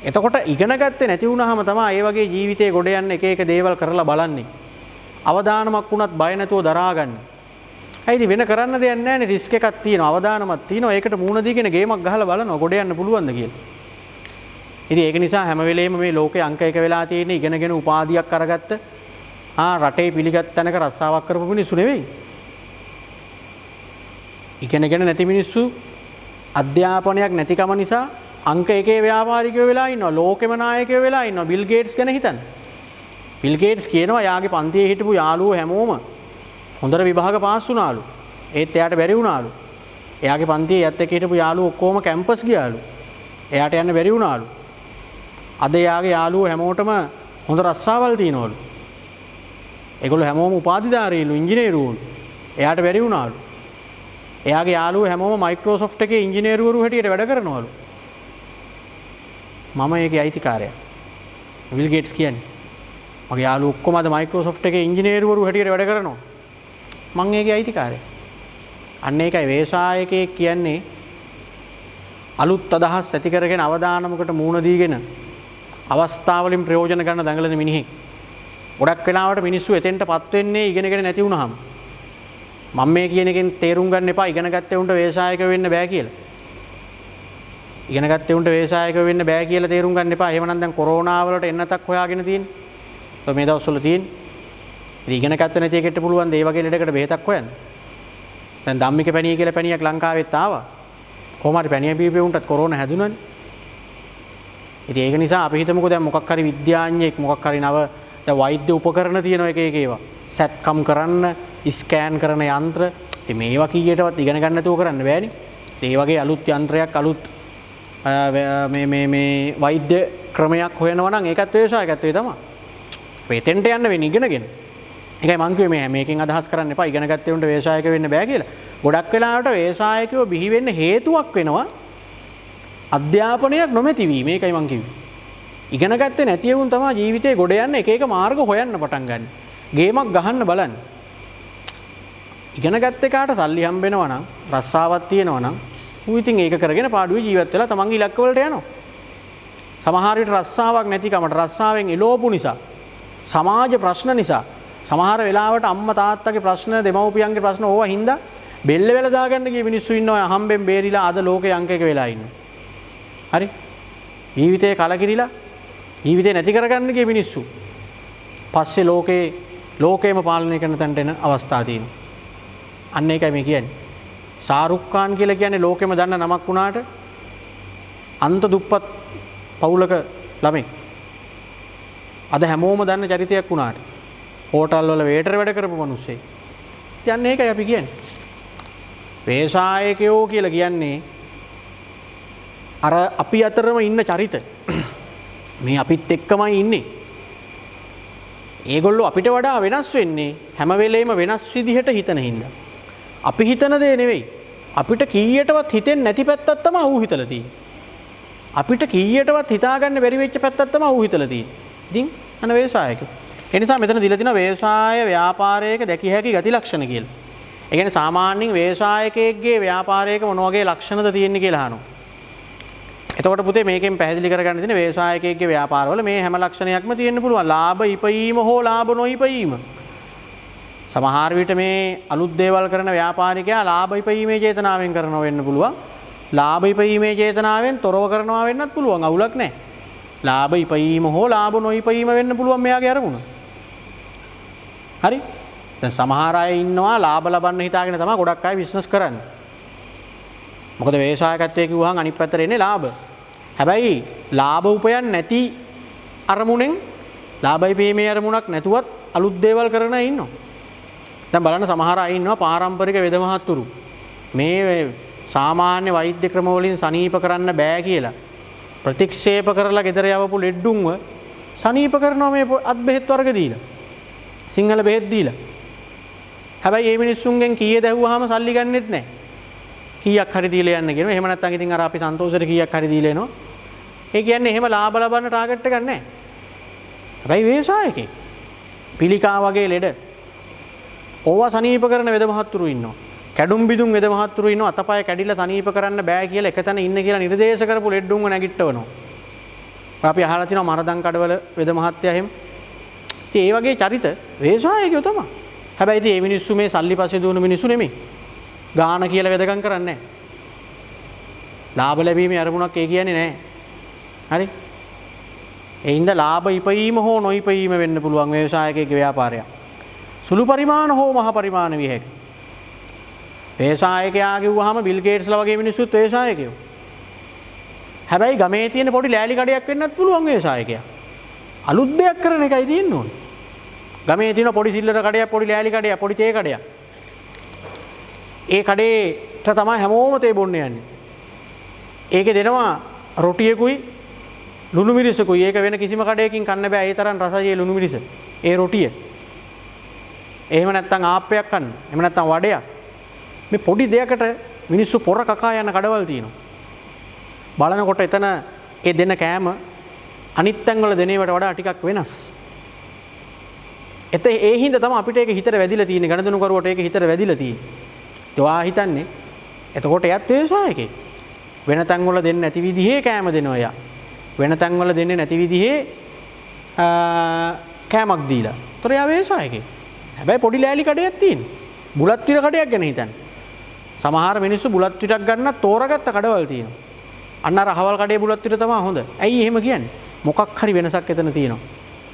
එතකොට ඉගෙන ගත්තේ නැති වුණාම තමයි ඒ වගේ ජීවිතේ ගොඩ යන්න එක දේවල් කරලා බලන්නේ. අවදානමක් වුණත් බය නැතුව දරාගන්නේ. ඇයිද වෙන කරන්න දෙයක් නැහැ නේ රිස්ක් එකක් තියෙනවා අවදානමක් තියෙනවා ඒකට මූණ දීගෙන ගේමක් ගහලා බලනවා ගොඩ යන්න පුළුවන්ද කියලා. ඉතින් ඒක නිසා හැම වෙලේම මේ ලෝකේ අංක 1 වෙලා තියෙන ඉගෙනගෙන උපාධියක් අරගත්ත රටේ පිළිගත් තැනක රස්සාවක් කරපු මිනිස්සු නෙවෙයි. ඉගෙනගෙන නැති මිනිස්සු අධ්‍යාපනයක් නැතිකම නිසා අංක 1 ව්‍යාපාරිකයෝ වෙලා ඉන්නවා. ලෝකෙම නායකයෝ වෙලා ඉන්නවා. බිල් ගේට්ස් ගැන හිතන්න. බිල් ගේට්ස් කියනවා යාගේ පන්තියේ හිටපු යාළුවෝ හැමෝම හොඳට විභාග පාස් වුණාලු. ඒත් එයාට බැරි වුණාලු. එයාගේ පන්තියේ යත් එක්ක හිටපු යාළුවෝ ඔක්කොම කැම්පස් ගියාලු. එයාට යන්න බැරි වුණාලු. අද යාගේ යාළුවෝ හැමෝටම හොඳ රස්සාවල් තියනවලු. ඒගොල්ලෝ හැමෝම උපාධිධාරීලු ඉංජිනේරුවෝලු. එයාට බැරි වුණාලු. එයාගේ යාළුවෝ හැමෝම මයික්‍රොසොෆ්ට් එකේ ඉංජිනේරුවරු හැටියට වැඩ කරනවලු. මම ඒකේ අයිතිකාරයා. බිල් ගේට්ස් කියන්නේ. මගේ යාළුවෝ ඔක්කොම අද මයික්‍රොසොෆ්ට් එකේ ඉංජිනේරුවරු හැටියට වැඩ කරනවා. මම ඒකේ අයිතිකාරයා. අන්න ඒකයි ව්‍යවසායකයෙක් කියන්නේ අලුත් අදහස් ඇති කරගෙන අවදානමකට මූණ දීගෙන අවස්ථාවලින් ප්‍රයෝජන ගන්න දඟලන මිනිහෙක්. ගොඩක් වෙලාවට මිනිස්සු එතෙන්ටපත් වෙන්නේ ඉගෙනගෙන නැති වුනහම. මම මේ කියන එකෙන් තේරුම් ගන්න එපා ඉගෙන ගත්තේ උන්ට ව්‍යවසායක වෙන්න බෑ කියලා. ඉගෙන ගත්තේ උන්ට ව්‍යවසායකයෝ වෙන්න බෑ කියලා තේරුම් ගන්න එපා. එහෙමනම් දැන් කොරෝනා වලට එන්නතක් හොයාගෙන තියෙන්නේ. ඔය මේ දවස්වල තියෙන්නේ. ඉතින් ඉගෙන ගත්ත නැති එකට පුළුවන් දේ වගේ ලෙඩකට බෙහෙතක් හොයන්න. දැන් ධම්මික පැණිය කියලා පැණියක් ලංකාවෙත් ආවා. කොහොම හරි පැණිය බීපේ උන්ටත් කොරෝනා හැදුණානේ. ඉතින් ඒක නිසා අපි හිතමුකෝ දැන් මොකක් හරි විද්‍යාඥයෙක් මොකක් හරි නව දැන් වෛද්‍ය උපකරණ තියෙන එක ඒවා. සැත්කම් කරන්න, ස්කෑන් කරන යන්ත්‍ර. ඉතින් මේවා කීයටවත් ඉගෙන ගන්න නැතුව කරන්න බෑනේ. ඒ වගේ අලුත් යන්ත්‍රයක් අලුත් මේ වෛද්‍ය ක්‍රමයක් හොයනවා නම් ඒකත් ව්‍යවසායකත්වයේ තමයි. පේටන්ට් යන්න වෙන්නේ ඉගෙනගෙන. ඒකයි මං කිව්වේ මේකෙන් අදහස් කරන්න එපා ඉගෙන ගත්තේ උන්ට ව්‍යවසායක වෙන්න බෑ කියලා. ගොඩක් වෙලාවට ව්‍යවසායකයෝ බිහි වෙන්න හේතුවක් වෙනවා අධ්‍යාපනයක් නොමැති වීම. ඒකයි මං කිව්වේ. ඉගෙන ගත්තේ නැති වුන් තමයි ජීවිතේ ගොඩ යන්න එක එක මාර්ග හොයන්න පටන් ගන්න. ගේමක් ගහන්න බලන්න. ඉගෙන ගත්තේ කාට සල්ලි හම්බ වෙනවා නම් රස්සාවක් තියෙනවා නම් ඌ ඉතින් ඒක කරගෙන පාඩුවේ ජීවත් වෙලා තමන්ගේ ඉලක්ක වලට යනවා. සමහර විට රස්සාවක් නැතිකමට රස්සාවෙන් එළෝපු නිසා සමාජ ප්‍රශ්න නිසා සමහර වෙලාවට අම්මා තාත්තගේ ප්‍රශ්න දෙමව්පියන්ගේ ප්‍රශ්න ඕවා හින්දා බෙල්ල වෙල දාගන්න ගිය මිනිස්සු ඉන්නවා හම්බෙන් බේරිලා අද ලෝකේ අංක එක වෙලා ඉන්නවා. හරි? ජීවිතේ කලකිරිලා ජීවිතේ නැති කරගන්න ගිය මිනිස්සු පස්සේ ලෝකේම පාලනය කරන තැනට එන අවස්ථා තියෙනවා. අන්න ඒකයි මේ කියන්නේ. ශාරුක් ખાන් කියලා කියන්නේ ලෝකෙම දන්න නමක් වුණාට අන්ත දුප්පත් පවුලක ළමෙක්. අද හැමෝම දන්න චරිතයක් වුණාට හෝටල් වල වේටර් වැඩ කරපු මිනිස්සෙක්. ඉතින් ඒකයි අපි කියන්නේ. ව්‍යවසායකයෝ කියලා කියන්නේ අර අපි අතරම ඉන්න චරිත. මේ අපිත් එක්කමයි ඉන්නේ. ඒගොල්ලෝ අපිට වඩා වෙනස් වෙන්නේ හැම වෙලේම වෙනස් විදිහට හිතන හින්දා. අපි හිතන දේ නෙවෙයි. අපිට කීයටවත් හිතෙන්නේ නැති පැත්තක් තමයි ඌ හිතලා තියෙන්නේ. අපිට කීයටවත් හිතාගන්න බැරි වෙච්ච පැත්තක් තමයි ඌ හිතලා තියෙන්නේ. ඉතින් අන ව්‍යවසායකයෝ. ඒ නිසා මෙතන දීලා තියෙනවා ව්‍යවසාය ව්‍යාපාරයක දැකිය හැකි ගති ලක්ෂණ කියලා. ඒ කියන්නේ සාමාන්‍යයෙන් ව්‍යවසායකයෙක්ගේ ව්‍යාපාරයක මොන වගේ ලක්ෂණද තියෙන්නේ කියලා අහනවා. එතකොට පුතේ මේකෙන් පැහැදිලි කරගන්න තියෙන ව්‍යවසායකයෙක්ගේ ව්‍යාපාරවල මේ හැම ලක්ෂණයක්ම තියෙන්න පුළුවන්. ලාභ ඉපීම හෝ ලාභ නොඉපීම. සමහර විට මේ අලුත් දේවල් කරන ව්‍යාපාරිකයා ලාභ ඉපීමේ චේතනාවෙන් කරනවා වෙන්න පුළුවන්. ලාභ ඉපීමේ චේතනාවෙන් තොරව කරනවා වෙන්නත් පුළුවන්. අවුලක් නැහැ. ලාභ ඉපීම හෝ ලාභ නොඉපීම වෙන්න පුළුවන් මෙයාගේ අරමුණ. හරි? දැන් සමහර අය ඉන්නවා ලාභ ලබන්න හිතාගෙන තමයි ගොඩක් අය බිස්නස් කරන්නේ. මොකද ව්‍යවසායකත්වයේ කිව්වහම අනිත් පැත්තට එන්නේ ලාභ. හැබැයි ලාභ උපයන්නේ නැති අරමුණෙන් ලාභ ඉපීමේ අරමුණක් නැතුවත් අලුත් දේවල් කරන අය ඉන්නවා. දැන් බලන්න සමහර අය ඉන්නවා පාරම්පරික වෙද මහත්තුරු. මේ සාමාන්‍ය වෛද්‍ය ක්‍රම වලින් සනීප කරන්න බෑ කියලා ප්‍රතික්ෂේප කරලා ගෙදර යවපු ලෙඩුන්ව සනීප කරනවා මේ අත් බෙහෙත් වර්ග දීලා. සිංහල බෙහෙත් දීලා. හැබැයි මේ මිනිස්සුන්ගෙන් කීය දැව්වහම සල්ලි ගන්නෙත් නැහැ. කීයක් හරි දීලා යන්න කියනවා. එහෙම නැත්නම් ඉතින් අර අපි සන්තෝෂෙට කීයක් හරි දීලා එනවා. ඒ කියන්නේ එහෙම ලාභ ලබන්න ටාගට් එකක් නැහැ. හැබැයි ව්‍යවසායකේ පිළිකා වගේ ලෙඩ ඕවා සනීප කරන වෙද මහත්තුරු ඉන්නවා. කැඩුම් බිදුම් වෙද මහත්තුරු ඉන්නවා. අතපය කැඩිලා සනීප කරන්න බෑ කියලා එකතැන ඉන්න කියලා නිර්දේශ කරපු ලෙඩුන්ව නැගිටවනවා. අපි අහලා තිනවා මරදම් කඩවල වෙද මහත්තයා එහෙම. ඉතින් ඒ වගේ චරිත ව්‍යවසායකයෝ තමයි. හැබැයි ඉතින් මේ මිනිස්සු මේ සල්ලි පස්සේ දුවන මිනිස්සු නෙමෙයි. ගාන කියලා වෙදකම් කරන්නේ නැහැ. ලාභ ලැබීමේ අරමුණක් ඒ කියන්නේ නැහැ. හරි? ඒ හින්දා ලාභ ඉපීම හෝ නොඉපීම වෙන්න පුළුවන් ව්‍යවසායකයෙක්ගේ ව්‍යාපාරයක්. සුළු පරිමාණ හෝ මහ පරිමාණ විය හැකියි. ව්‍යවසායකයා කිව්වහම බිල් ගේට්ස්ලා වගේ මිනිස්සුත් ව්‍යවසායකයෝ. හැබැයි ගමේ තියෙන පොඩි ලෑලි කඩයක් වෙන්නත් පුළුවන් ව්‍යවසායකයා. අලුත් දෙයක් කරන එකයි තියෙන්න ඕනේ. ගමේ තියෙන පොඩි සිල්ලර කඩයක්, පොඩි ලෑලි කඩයක්, පොඩි තේ කඩයක්. ඒ කඩේට තමයි හැමෝම තේ බොන්න යන්නේ. ඒකේ දෙනවා රොටියකුයි ලුණු මිරිසකුයි. ඒක වෙන කිසිම කඩයකින් කන්න බෑ. ඒ තරම් රසයි ලුණු මිරිස. ඒ රොටිය. එහෙම නැත්නම් ආප්පයක් කන්න. එහෙම නැත්නම් වඩයක්. මේ පොඩි දෙයකට මිනිස්සු පොර කකා යන කඩවල් තියෙනවා. බලනකොට එතන ඒ දෙන කෑම අනිත් තැන්වල දෙනේවට වඩා ටිකක් වෙනස්. ඒ හින්දා තමයි අපිට ඒක හිතට වැදිලා තියෙන්නේ. ගණදෙනු කරුවට ඒක හිතට වැදිලා තියෙන්නේ. ඒවා හිතන්නේ එතකොට එයත් ව්‍යවසායකයෙක්. වෙන තැන්වල දෙන්නේ නැති විදිහේ කෑම දෙනවා එයා. වෙන තැන්වල දෙන්නේ නැති විදිහේ කෑමක් දීලා. ඒතර එයා ව්‍යවසායකයෙක්. හැබැයි පොඩි ලෑලි කඩයක් තියෙනවා. බුලත් විර කඩයක් ගැන හිතන්න. සමහර මිනිස්සු බුලත් විරක් ගන්න තෝරගත්ත කඩවල් තියෙනවා. අන්න අර අහවල් කඩේ බුලත් විතර තමයි හොඳ. ඇයි එහෙම කියන්නේ? මොකක් හරි වෙනසක් එතන තියෙනවා.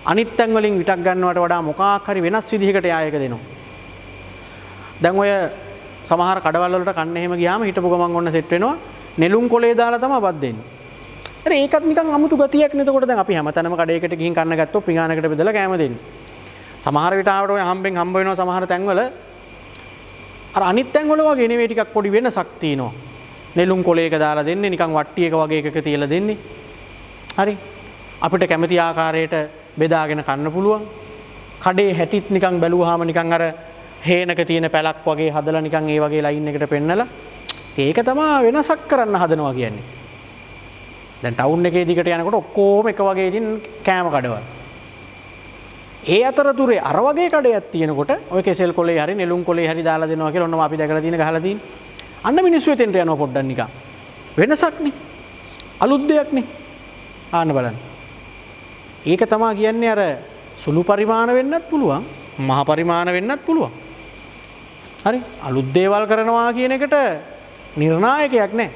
අනිත් තැන් වලින් විටක් ගන්නවට වඩා මොකක් හරි වෙනස් විදිහකට යායක දෙනවා. දැන් ඔය සමහර කඩවල වලට කන්න එහෙම ගියාම හිටපු ගමන් ඔන්න සෙට් වෙනවා. නෙළුම් කොලේ දාලා තමයි බත් දෙන්නේ. අර ඒකත් නිකන් අමුතු ගතියක් නේ. එතකොට දැන් අපි හැමතැනම කඩේකට ගිහින් කන්න ගත්තොත් පිඟානකට බෙදලා කෑම දෙන්නේ. සමහර විට ආවට ඔය හම්බෙන් හම්බ වෙනවා සමහර තැන්වල අර අනිත් තැන්වල වගේ නෙවෙයි ටිකක් පොඩි වෙනසක් තියෙනවා. නෙළුම් කොලයක දාලා දෙන්නේ නිකන් වට්ටියක වගේ එකක තියලා දෙන්නේ. හරි. අපිට කැමති ආකාරයට බෙදාගෙන කන්න පුළුවන්. කඩේ හැටිත් නිකන් බැලුවාම නිකන් අර හේනක තියෙන පැලක් වගේ හදලා නිකන් ඒ වගේ ලයින් එකට පෙන්නලා ඒක තමයි වෙනසක් කරන්න හදනවා කියන්නේ. දැන් ටවුන් එකේ දිගට යනකොට ඔක්කොම එක වගේ ඉතින් කෑම කඩවල්. ඒ අතරතුරේ අර වගේ කඩයක් තියෙනකොට ඔය කෙසෙල් කොලේ හරි නෙළුම් කොලේ හරි දාලා දෙනවා කියලා ඔන්න අපි දැකලා තියෙන ගහලා තියෙන. අන්න මිනිස්සු එතෙන්ට යනවා පොඩ්ඩක් නිකන්. වෙනසක් නේ. අලුත් දෙයක් නේ. ආන්න බලන්න. ඒක තමයි කියන්නේ අර සුළු පරිමාණ වෙන්නත් පුළුවන්, මහ පරිමාණ වෙන්නත් පුළුවන්. හරි? අලුත් දේවල් කරනවා කියන එකට නිර්ණායකයක් නැහැ.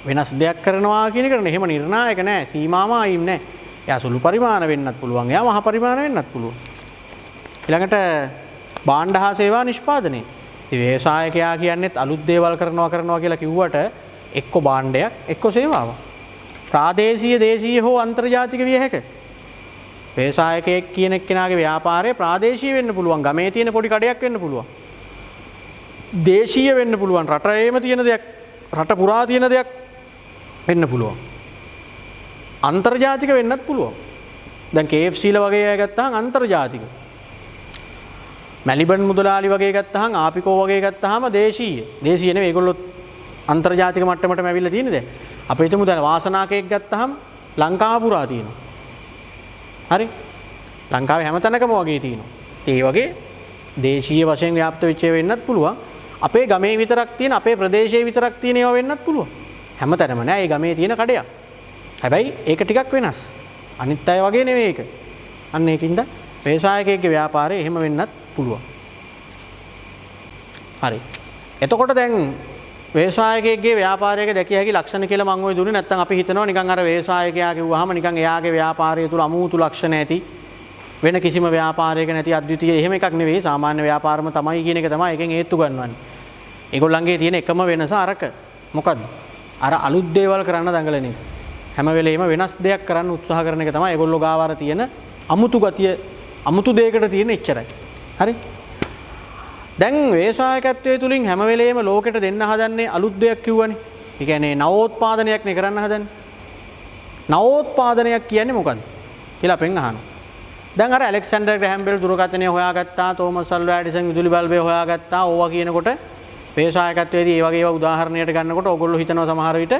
වෙනස් දෙයක් කරනවා කියන එකට එහෙම නිර්ණායක නැහැ. සීමාමායිම් නැහැ. එයා සුළු පරිමාණ වෙන්නත් පුළුවන්. එයා මහ පරිමාණ වෙන්නත් පුළුවන්. ඊළඟට භාණ්ඩ හා සේවා නිෂ්පාදනය. ඉතින් ව්‍යවසායකයා කියන්නේත් අලුත් දේවල් කරනවා කියලා කිව්වට එක්ක භාණ්ඩයක් එක්ක සේවාවක්. ප්‍රාදේශීය දේශීය හෝ අන්තර්ජාතික විය හැක. ව්‍යවසායකයෙක් කියන එක්කෙනාගේ ව්‍යාපාරය ප්‍රාදේශීය වෙන්න පුළුවන්. ගමේ තියෙන පොඩි කඩයක් වෙන්න පුළුවන්. දේශීය වෙන්න පුළුවන්. රටේම තියෙන දෙයක්, රට පුරා තියෙන දෙයක් වෙන්න පුළුවන්. අන්තර්ජාතික වෙන්නත් පුළුවන්. දැන් KFC ල වගේ අය ගත්තාම අන්තර්ජාතික. මැලිබන් මුදලාලි වගේ ගත්තාම ආපිකෝ වගේ ගත්තාම දේශීය. දේශීය නෙවෙයි ඒගොල්ලෝ අන්තර්ජාතික මට්ටමටම ඇවිල්ලා තියෙන දැන්. අපි හිතමු දැන් වාසනා කේක් ගත්තාම ලංකාව පුරා තියෙනවා. හරි? ලංකාවේ හැම තැනකම වගේ තියෙනවා. ඒ වගේ දේශීය වශයෙන් ව්‍යාප්ත වෙච්ච ඒවා වෙන්නත් පුළුවන්. අපේ ගමේ විතරක් තියෙන, අපේ ප්‍රදේශයේ විතරක් තියෙන ඒවා වෙන්නත් පුළුවන්. හැම තැනම නෑ. ඒ ගමේ තියෙන කඩයක්. හැබැයි ඒක ටිකක් වෙනස්. අනිත් අය වගේ නෙවෙයි ඒක. අන්න ඒකින්ද ව්‍යවසායකයෙක්ගේ ව්‍යාපාරය එහෙම වෙන්නත් පුළුවන්. හරි. එතකොට දැන් ව්‍යවසායකයෙක්ගේ ව්‍යාපාරයක දැකිය හැකි ලක්ෂණ කියලා මම ඔය දුන්නේ නැත්නම් අපි හිතනවා නිකන් අර ව්‍යවසායකයා කිව්වහම නිකන් එයාගේ ව්‍යාපාරය තුල අමුතු ලක්ෂණ ඇති වෙන කිසිම ව්‍යාපාරයක නැති අද්විතීය එහෙම එකක් නෙවෙයි. සාමාන්‍ය ව්‍යාපාරම තමයි කියන එක තමයි එකෙන් හේතු ගන්නවන්නේ. ඒගොල්ලන්ගේ තියෙන එකම වෙනස අරක. මොකද්ද? අර අලුත් දේවල් කරන්න දඟලන එක. හැම වෙලෙම වෙනස් දෙයක් කරන්න උත්සාහ කරන එක තමයි ඒගොල්ලෝ ගාව අර තියෙන අමුතු ගතිය, අමුතු දෙයකට තියෙන එච්චරයි. හරි? දැන් ව්‍යවසායකත්වයේ තුලින් හැම වෙලෙම ලෝකෙට දෙන්න හදන්නේ අලුත් දෙයක් කිව්වනේ. ඒ කියන්නේ නවෝත්පාදනයක් නේ කරන්න හදන්නේ. නවෝත්පාදනයක් කියන්නේ මොකද්ද කියලා අපෙන් අහනවා. දැන් අර ඇලෙක්සැන්ඩර් ග්‍රැහම් බෙල් දුරකථනය හොයාගත්තා, තෝමස් අල්වා එඩිසන් විදුලි බල්බය හොයාගත්තා. ඕවා කියනකොට ව්‍යවසායකත්වයේදී ඒ වගේ ඒවා උදාහරණයට ගන්නකොට ඕගොල්ලෝ හිතනවා සමහර විට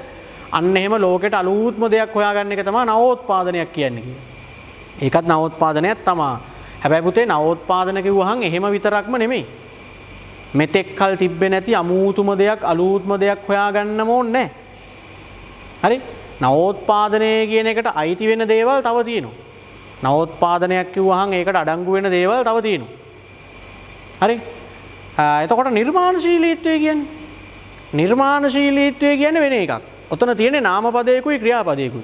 අන්න එහෙම ලෝකෙට අලුත්ම දෙයක් හොයාගන්න එක තමයි නවෝත්පාදනයක් කියන්නේ කියලා. ඒකත් නවෝත්පාදනයක් තමයි. හැබැයි පුතේ නවෝත්පාදන කිව්වහන් එහෙම විතරක්ම නෙමෙයි. මෙතෙක් කල් තිබ්බේ නැති අමුතුම දෙයක්, අලුත්ම දෙයක් හොයාගන්නම ඕනේ නැහැ. හරි? නවෝත්පාදනය කියන එකට අයිති වෙන දේවල් තව තියෙනවා. නවෝත්පාදනයක් කිව්වහන් ඒකට අඩංගු වෙන දේවල් තව තියෙනවා. හරි? එතකොට නිර්මාණශීලීත්වය කියන්නේ වෙන එකක්. ඔතන තියෙන්නේ නාමපදයකුයි ක්‍රියාපදයකුයි.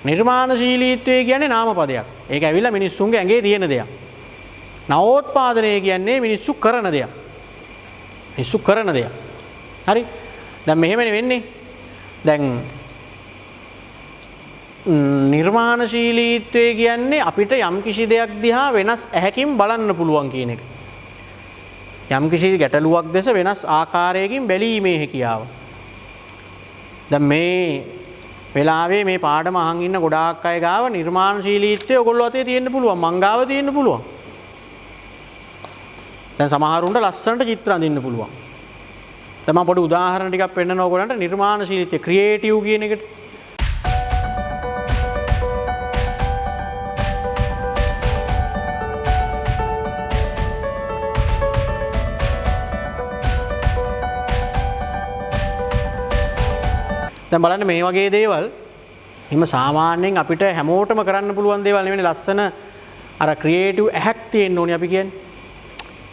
නිර්මාණශීලීත්වය කියන්නේ නාමපදයක්. ඒක ඇවිල්ලා මිනිස්සුන්ගේ ඇඟේ තියෙන දෙයක්. නවෝත්පාදනය කියන්නේ මිනිස්සු කරන දෙයක්. මිනිස්සු කරන දෙයක්. හරි? දැන් මෙහෙමනේ වෙන්නේ. දැන් නිර්මාණශීලීත්වය කියන්නේ අපිට යම්කිසි දෙයක් දිහා වෙනස් ඇහැකින් බලන්න පුළුවන් කියන එක. යම්කිසි ගැටලුවක් දැස වෙනස් ආකාරයකින් බැලීමේ හැකියාව. දැන් මේ වෙලාවේ මේ පාඩම අහන් ඉන්න ගොඩාක් අය ගාව නිර්මාණශීලීත්වය ඔයගොල්ලෝ අතේ තියෙන්න පුළුවන්. මං ගාව තියෙන්න පුළුවන්. දැන් සමහරුන්ට ලස්සනට චිත්‍ර අඳින්න පුළුවන්. දැන් මම පොඩි උදාහරණ ටිකක් පෙන්නනවා ඔයගොල්ලන්ට නිර්මාණශීලීත්වය ක්‍රියේටිව් කියන එකට. දැන් බලන්න මේ වගේ දේවල් හිම සාමාන්‍යයෙන් අපිට හැමෝටම කරන්න පුළුවන් දේවල් නෙවෙයි. ලස්සන අර ක්‍රියේටිව් ඇහැක් තියෙන්න ඕනේ අපි කියන්නේ.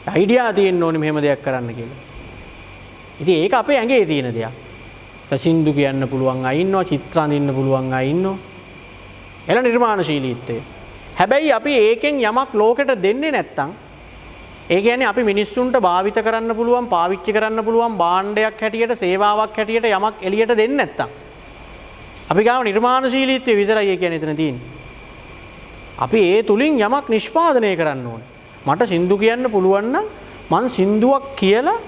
අයිඩියා තියෙන්න ඕනේ මෙහෙම දෙයක් කරන්න කියලා. ඉතින් ඒක අපේ ඇඟේ තියෙන දෙයක්. සින්දු කියන්න පුළුවන් අය ඉන්නවා, චිත්‍ර අඳින්න පුළුවන් අය ඉන්නවා. එළ නිර්මාණශීලීත්වය. හැබැයි අපි ඒකෙන් යමක් ලෝකෙට දෙන්නේ නැත්තම්, ඒ කියන්නේ අපි මිනිස්සුන්ට භාවිත කරන්න පුළුවන්, පාවිච්චි කරන්න පුළුවන් භාණ්ඩයක් හැටියට, සේවාවක් හැටියට යමක් එළියට දෙන්නේ නැත්තම්, අපි ගාව නිර්මාණශීලීත්වය විතරයි ඒ කියන්නේ එතන තියෙන්නේ. අපි ඒ තුලින් යමක් නිෂ්පාදනය කරන්න ඕනේ. මට සින්දු කියන්න පුළුවන් නම් මං සින්දුවක් කියලා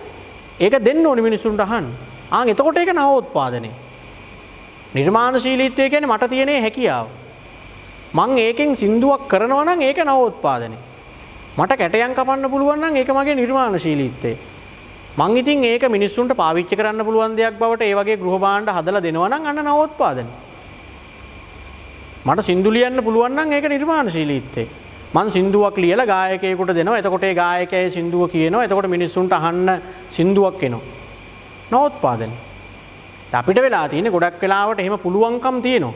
ඒක දෙන්න ඕනේ මිනිස්සුන්ට අහන්න. එතකොට ඒක නවෝත්පාදනය. නිර්මාණශීලීත්වය කියන්නේ මට තියෙන හැකියාව. මං ඒකෙන් සින්දුවක් කරනවා නම් ඒක නවෝත්පාදනය. මට කැටයන් කපන්න පුළුවන් නම් ඒක මගේ නිර්මාණශීලීත්වය. මං ඉතින් ඒක මිනිස්සුන්ට පාවිච්චි කරන්න පුළුවන් දෙයක් බවට ඒ වගේ ගෘහ භාණ්ඩ හදලා දෙනවා නම් අන්න නවෝත්පාදනය. මට සින්දු ලියන්න පුළුවන් නම් ඒක නිර්මාණශීලීත්වය. මං සින්දුවක් ලියලා ගායකයෙකුට දෙනවා. එතකොට ඒ ගායකයා සින්දුව කියනවා. එතකොට මිනිස්සුන්ට අහන්න සින්දුවක් එනවා. නවෝත්පාදනය. අපිට වෙලා තියෙන්නේ ගොඩක් වෙලාවට එහෙම පුළුවන්කම් තියෙනවා.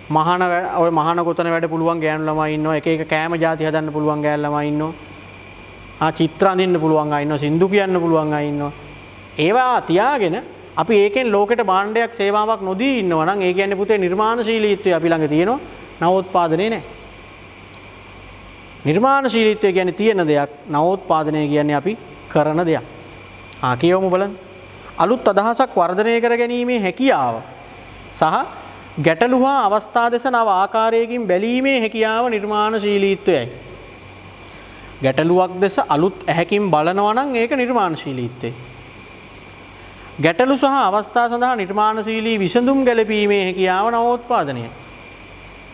මහාන ගොතන වැඩ පුළුවන් ගෑනු ළමයි ඉන්නවා. එක එක කෑම ಜಾති හදන්න පුළුවන් ගෑනු ළමයි ඉන්නවා. චිත්‍ර අඳින්න පුළුවන් අය ඉන්නවා. සින්දු කියන්න පුළුවන් අය ඉන්නවා. ඒවා තියාගෙන අපි ඒකෙන් ලෝකෙට භාණ්ඩයක් සේවාවක් නොදී ඉන්නවා නම් ඒ කියන්නේ පුතේ නිර්මාණශීලීත්වය අපි ළඟ තියෙනවා. නවෝත්පාදනය නැහැ. නිර්මාණශීලීත්වය කියන්නේ තියෙන දෙයක්. නවෝත්පාදනය කියන්නේ අපි කරන දෙයක්. කියවමු බලන්න. අලුත් අදහසක් වර්ධනය කර ගැනීමේ හැකියාව සහ ගැටලු හා අවස්ථා දෙස නව ආකාරයකින් බැලීමේ හැකියාව නිර්මාණශීලීත්වයයි. ගැටලුවක් දෙස අලුත් ඇහැකින් බලනවා නම් ඒක නිර්මාණශීලීත්වය. ගැටලු සහ අවස්ථා සඳහා නිර්මාණශීලී විසඳුම් ගැලපීමේ හැකියාව නවෝත්පාදනයයි.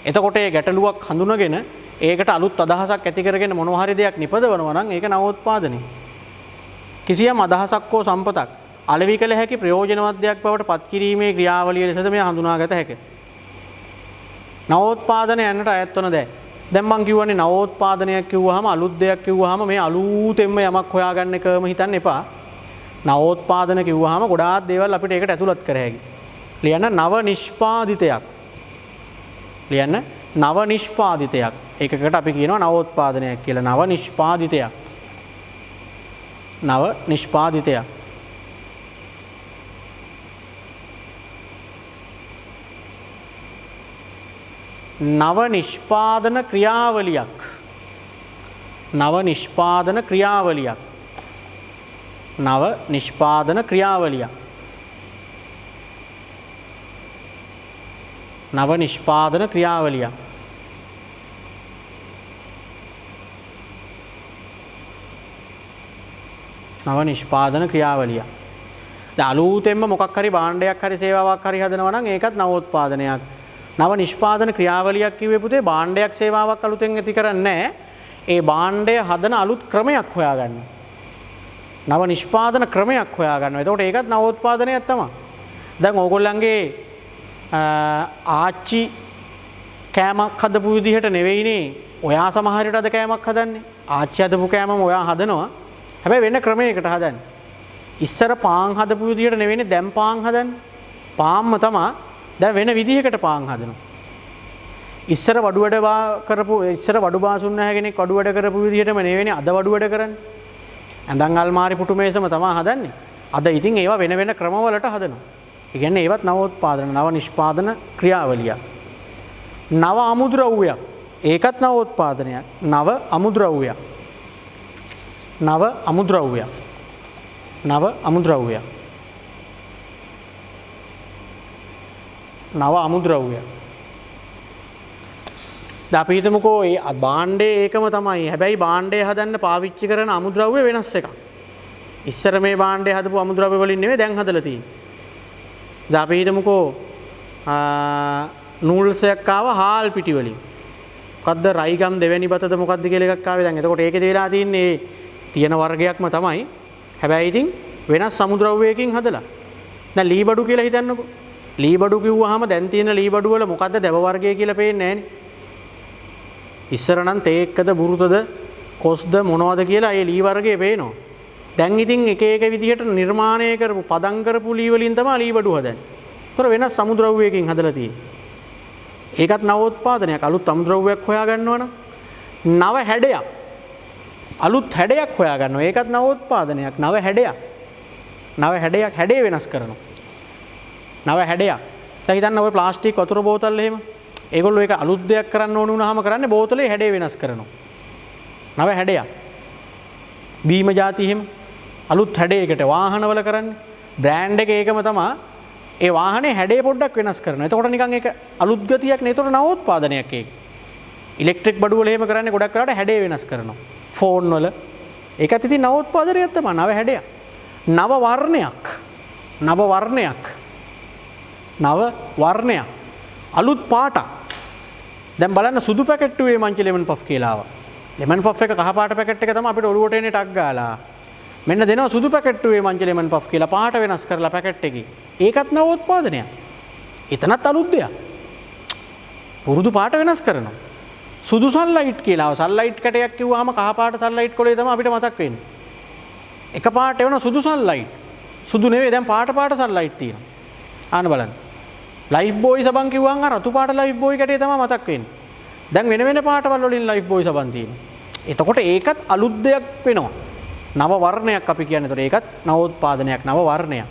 එතකොට ඒ ගැටලුවක් හඳුනගෙන ඒකට අලුත් අදහසක් ඇති කරගෙන මොනවා හරි දෙයක් නිපදවනවා නම් ඒක නවෝත්පාදනය. කිසියම් අදහසක් හෝ සම්පතක් අලෙවි කළ හැකි ප්‍රයෝජනවත් දෙයක් බවට පත් කිරීමේ ක්‍රියාවලිය ලෙසද මේ හඳුනාගත හැකිය. නවෝත්පාදනය යන්නට අයත් වන දෑ. දැන් මං කියවනේ නවෝත්පාදනයක් කිව්වහම අලුත් දෙයක් කිව්වහම මේ අලුතෙන්ම යමක් හොයාගන්න එකම හිතන්න එපා. නවෝත්පාදන කිව්වහම ගොඩාක් දේවල් අපිට ඒකට ඇතුළත් කර හැකියි. ලියන්න නව නිෂ්පාදිතයක්. ලියන්න නව නිෂ්පාදිතයක්. ඒකකට අපි කියනවා නවෝත්පාදනයක් කියලා. නව නිෂ්පාදිතයක්. නව නිෂ්පාදිතයක්. නව නිෂ්පාදන ක්‍රියාවලියක්. නව නිෂ්පාදන ක්‍රියාවලියක්. නව නිෂ්පාදන ක්‍රියාවලියක්. නව නිෂ්පාදන ක්‍රියාවලියක්. නව නිෂ්පාදන ක්‍රියාවලියක්. දැන් අලුතෙන්ම මොකක් හරි භාණ්ඩයක් හරි සේවාවක් හරි හදනවා නම් ඒකත් නවෝත්පාදනයක්. නව නිෂ්පාදන ක්‍රියාවලියක් කිව්වේ පුතේ භාණ්ඩයක් සේවාවක් අලුතෙන් ඇති කරන්නේ නැහැ. ඒ භාණ්ඩය හදන අලුත් ක්‍රමයක් හොයාගන්නවා. නව නිෂ්පාදන ක්‍රමයක් හොයාගන්නවා. එතකොට ඒකත් නවෝත්පාදනයක් තමයි. දැන් ඕගොල්ලන්ගේ ආච්චි කෑමක් හදපු විදිහට නෙවෙයිනේ ඔයා සමහරට අද කෑමක් හදන්නේ. ආච්චි හදපු කෑමම ඔයා හදනවා. හැබැයි වෙන ක්‍රමයකට හදන්නේ. ඉස්සර පාන් හදපු විදිහට නෙවෙයිනේ දැන් පාන් හදන්නේ. පාන්ම තමයි දැන් වෙන විදිහකට පාන් හදනවා. ඉස්සර වඩු බාසුන් නැහැ කෙනෙක් වඩු වැඩ කරපු විදිහටම නෙවෙයිනේ අද වඩු වැඩ කරන්නේ. ඇඳන් අල්මාරි පුටු මේසම තමයි හදන්නේ. අද ඉතින් ඒවා වෙන වෙන ක්‍රමවලට හදනවා. ඒ කියන්නේ ඒවත් නවෝත්පාදන නව නිෂ්පාදන ක්‍රියාවලිය. නව අමුද්‍රව්‍යයක්. ඒකත් නවෝත්පාදනයක්. නව අමුද්‍රව්‍යයක්. නව අමුද්‍රව්‍යයක්. නව අමුද්‍රව්‍යයක්. නව අමුද්‍රව්‍යයක්. දැන් අපි හිතමුකෝ ඒ භාණ්ඩේ ඒකම තමයි. හැබැයි භාණ්ඩය හදන්න පාවිච්චි කරන අමුද්‍රව්‍ය වෙනස් එකක්. ඉස්සර මේ භාණ්ඩය හදපු අමුද්‍රව්‍ය වලින් නෙවෙයි දැන් හදලා තියෙන්නේ. දැන් අපි හිතමුකෝ නූල්සයක් ආව හාල් පිටි වලින්. මොකද්ද රයිගම් දෙවැනි බතද මොකද්ද කියලා එකක් ආවේ දැන්. එතකොට ඒකේ වෙලා තියෙන්නේ තියෙන වර්ගයක්ම තමයි. හැබැයි ඉතින් වෙනස් අමුද්‍රව්‍යයකින් හදලා. දැන් ලී බඩු කියලා හිතන්නකෝ. ලී බඩු කිව්වහම දැන් තියෙන ලී බඩු වල මොකද්ද දැව වර්ගය කියලා පේන්නේ නැහනේ. ඉස්සර නම් තේක්කද බුරුතද කොස්ද මොනවද කියලා ඒ ලී වර්ගයේ පේනවා. දැන් ඉතින් එක එක විදිහට නිර්මාණය කරපු පදම් කරපු ලී වලින් තමයි ලී බඩු හදන්නේ. ඒතර වෙනස් සමුද්‍රව්‍යයකින් හදලා තියෙන්නේ. ඒකත් නවෝත්පාදනයක්. අලුත් සමුද්‍රව්‍යයක් හොයා ගන්නවනම් නව හැඩයක්. අලුත් හැඩයක් හොයා ගන්නවා. ඒකත් නවෝත්පාදනයක්. නව හැඩයක්. නව හැඩයක් හැඩය වෙනස් කරනවා. නව හැඩයක්. දැන් හිතන්න ඔය ප්ලාස්ටික් වතුර බෝතල් එහෙම. ඒගොල්ලෝ ඒක අලුත් දෙයක් කරන්න ඕන වුණාම කරන්නේ බෝතලේ හැඩය වෙනස් කරනවා. නව හැඩයක්. බීම ಜಾති එහෙම අලුත් හැඩයකට වාහනවල කරන්නේ. බ්‍රෑන්ඩ් එක ඒකම තමයි. ඒ වාහනේ හැඩය පොඩ්ඩක් වෙනස් කරනවා. එතකොට නිකන් ඒක අලුත් ගතියක් නේ. එතකොට නවෝත්පාදනයක් ඒක. ඉලෙක්ට්‍රික් බඩු වල එහෙම කරන්නේ ගොඩක් වෙලාවට හැඩය වෙනස් කරනවා. ෆෝන් වල ඒකත් ඉතින් නවෝත්පාදනයක් තමයි. නව හැඩයක්. නව වර්ණයක්. නව වර්ණයක්. නව වර්ණයක්. අලුත් පාටක්. දැන් බලන්න සුදු පැකට්ටුවේ මංචි ලෙමන් පෆ් කියලා ආවා. ලෙමන් පෆ් එක කහ පාට පැකට් එක තමයි අපිට ඔළුවට එන්නේ ටක් ගාලා. මෙන්න දෙනවා සුදු පැකට්ටුවේ මංචි ලෙමන් පෆ් කියලා පාට වෙනස් කරලා පැකට් එකේ. ඒකත් නවෝත්පාදනයක්. එතනත් අලුත් දෙයක්. පුරුදු පාට වෙනස් කරනවා. සුදු සන්ලයිට් කියලා ආවා. සන්ලයිට් කැටයක් කිව්වහම කහ පාට සන්ලයිට් කොලේ තමයි අපිට මතක් වෙන්නේ. එක පාට වෙන සුදු සන්ලයිට්. සුදු නෙවෙයි දැන් පාට පාට සන්ලයිට් තියෙනවා. ආන්න බලන්න. ලයිෆ් බෝයි සබන් කිව්වම අර රතු පාට ලයිෆ් බෝයි කැටේ තමයි මතක් වෙන්නේ. දැන් වෙන වෙන පාටවල වලින් ලයිෆ් බෝයි සබන් තියෙනවා. එතකොට ඒකත් අලුත් දෙයක් වෙනවා. නව වර්ණයක් අපි කියන්නේ. ඒතකොට ඒකත් නවෝත්පාදනයක්, නව වර්ණයක්.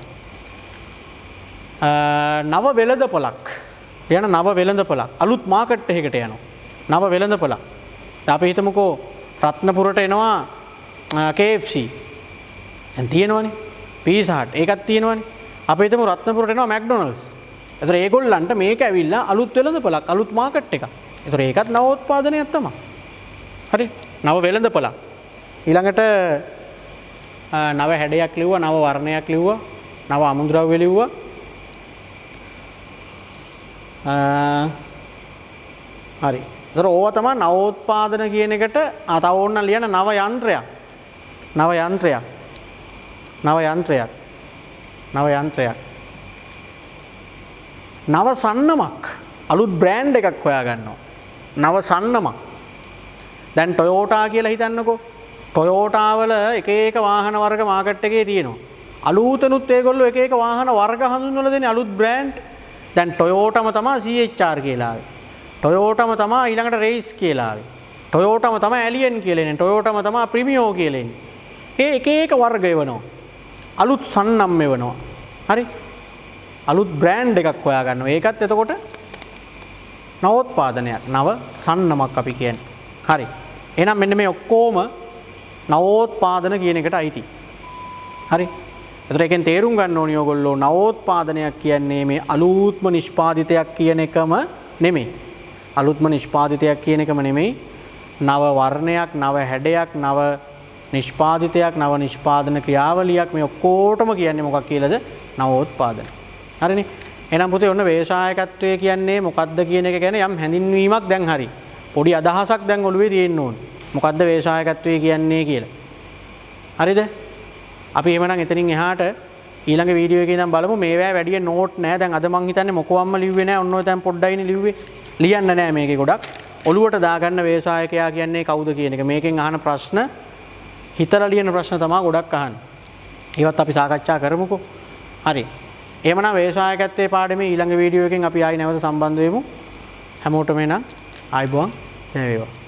නව වෙළඳපොලක්. යන නව වෙළඳපොලක්. අලුත් මාකට් එකකට යනවා. නව වෙළඳපොලක්. අපි හිතමුකෝ රත්නපුරට එනවා KFC. දැන් තියෙනවනේ. පීසා හට් ඒකත් තියෙනවනේ. අපි හිතමු රත්නපුරට එනවා මැක්ඩොනල්ඩ්ස්. ඒතර ඒගොල්ලන්ට මේක ඇවිල්ලා අලුත් වෙළඳපොලක්, අලුත් මාකට් එකක්. ඒතර ඒකත් නවෝත්පාදනයක් තමයි. හරි. නව වෙළඳපොලක්. ඊළඟට නව හැඩයක් ලිව්වා, නව වර්ණයක් ලිව්වා, නව අමුද්‍රව්‍ය ලිව්වා. හරි. ඒතර ඕවා තමයි නවෝත්පාදන කියන එකට තව ඕන්න ලියන නව යන්ත්‍රයක්. නව යන්ත්‍රයක්. නව යන්ත්‍රයක්. නව යන්ත්‍රයක්. නව සන්නමක්. අලුත් බ්‍රෑන්ඩ් එකක් හොයාගන්නවා. නව සන්නමක්. දැන් ටොයෝටා කියලා හිතන්නකෝ. ටොයෝටා වල එක එක වාහන වර්ග මාකට් එකේ තියෙනවා. අලුතෙනුත් ඒගොල්ලෝ එක එක වාහන වර්ග හඳුන්වලා දෙන්නේ අලුත් බ්‍රෑන්ඩ්. දැන් ටොයෝටාම තමයි CHR කියලා ආවේ. ටොයෝටාම තමයි ඊළඟට රේස් කියලා ආවේ. ටොයෝටාම තමයි ඇලියන් කියලා එන්නේ. ටොයෝටාම තමයි ප්‍රීමියෝ කියලා එන්නේ. ඒ එක එක වර්ග එවනවා. අලුත් සන්නම් එවනවා. හරි. අලුත් බ්‍රෑන්ඩ් එකක් හොයාගන්නවා. ඒකත් එතකොට නවෝත්පාදනයක්. නව සන්නමක් අපි කියන්නේ. හරි. එහෙනම් මෙන්න මේ ඔක්කොම නවෝත්පාදන කියන එකට අයිති. හරි. එතකොට එකෙන් තේරුම් ගන්න ඕනි ඔයගොල්ලෝ නවෝත්පාදනයක් කියන්නේ මේ අලුත්ම නිෂ්පාදිතයක් කියන එකම නෙමෙයි. අලුත්ම නිෂ්පාදිතයක් කියන එකම නෙමෙයි. නව වර්ණයක්, නව හැඩයක්, නව නිෂ්පාදිතයක්, නව නිෂ්පාදන ක්‍රියාවලියක් මේ ඔක්කොටම කියන්නේ මොකක් කියලාද? නවෝත්පාදන. හරිනේ. එහෙනම් පුතේ ඔන්න වේශායකත්වය කියන්නේ මොකක්ද කියන එක ගැන යම් හැඳින්වීමක් දැන් හරි. පොඩි අදහසක් දැන් ඔළුවේ තියෙන්න ඕන. මොකද්ද වේශායකත්වය කියන්නේ කියලා. හරිද? අපි එහෙමනම් එතනින් එහාට ඊළඟ වීඩියෝ එකේ ඉඳන් බලමු. මේවැය වැඩි නෝට් නැහැ. දැන් අද මං හිතන්නේ මොකවම්ම ලිව්වේ නැහැ. ඔන්න ඔය දැන් පොඩ්ඩයිනේ ලිව්වේ. ලියන්න නැහැ මේකේ ගොඩක්. ඔළුවට දාගන්න වේශායකයා කියන්නේ කවුද කියන එක. මේකෙන් අහන ප්‍රශ්න හිතලා ලියන ප්‍රශ්න තමයි ගොඩක් අහන්නේ. ඒවත් අපි සාකච්ඡා කරමුකෝ. හරි. එහෙමනම් වේශායකත්වයේ පාඩමේ ඊළඟ වීඩියෝ එකෙන් අපි ආයි නැවත සම්බන්ධ වෙමු. හැමෝටම එනම් ආයිබෝන් ජය වේවා.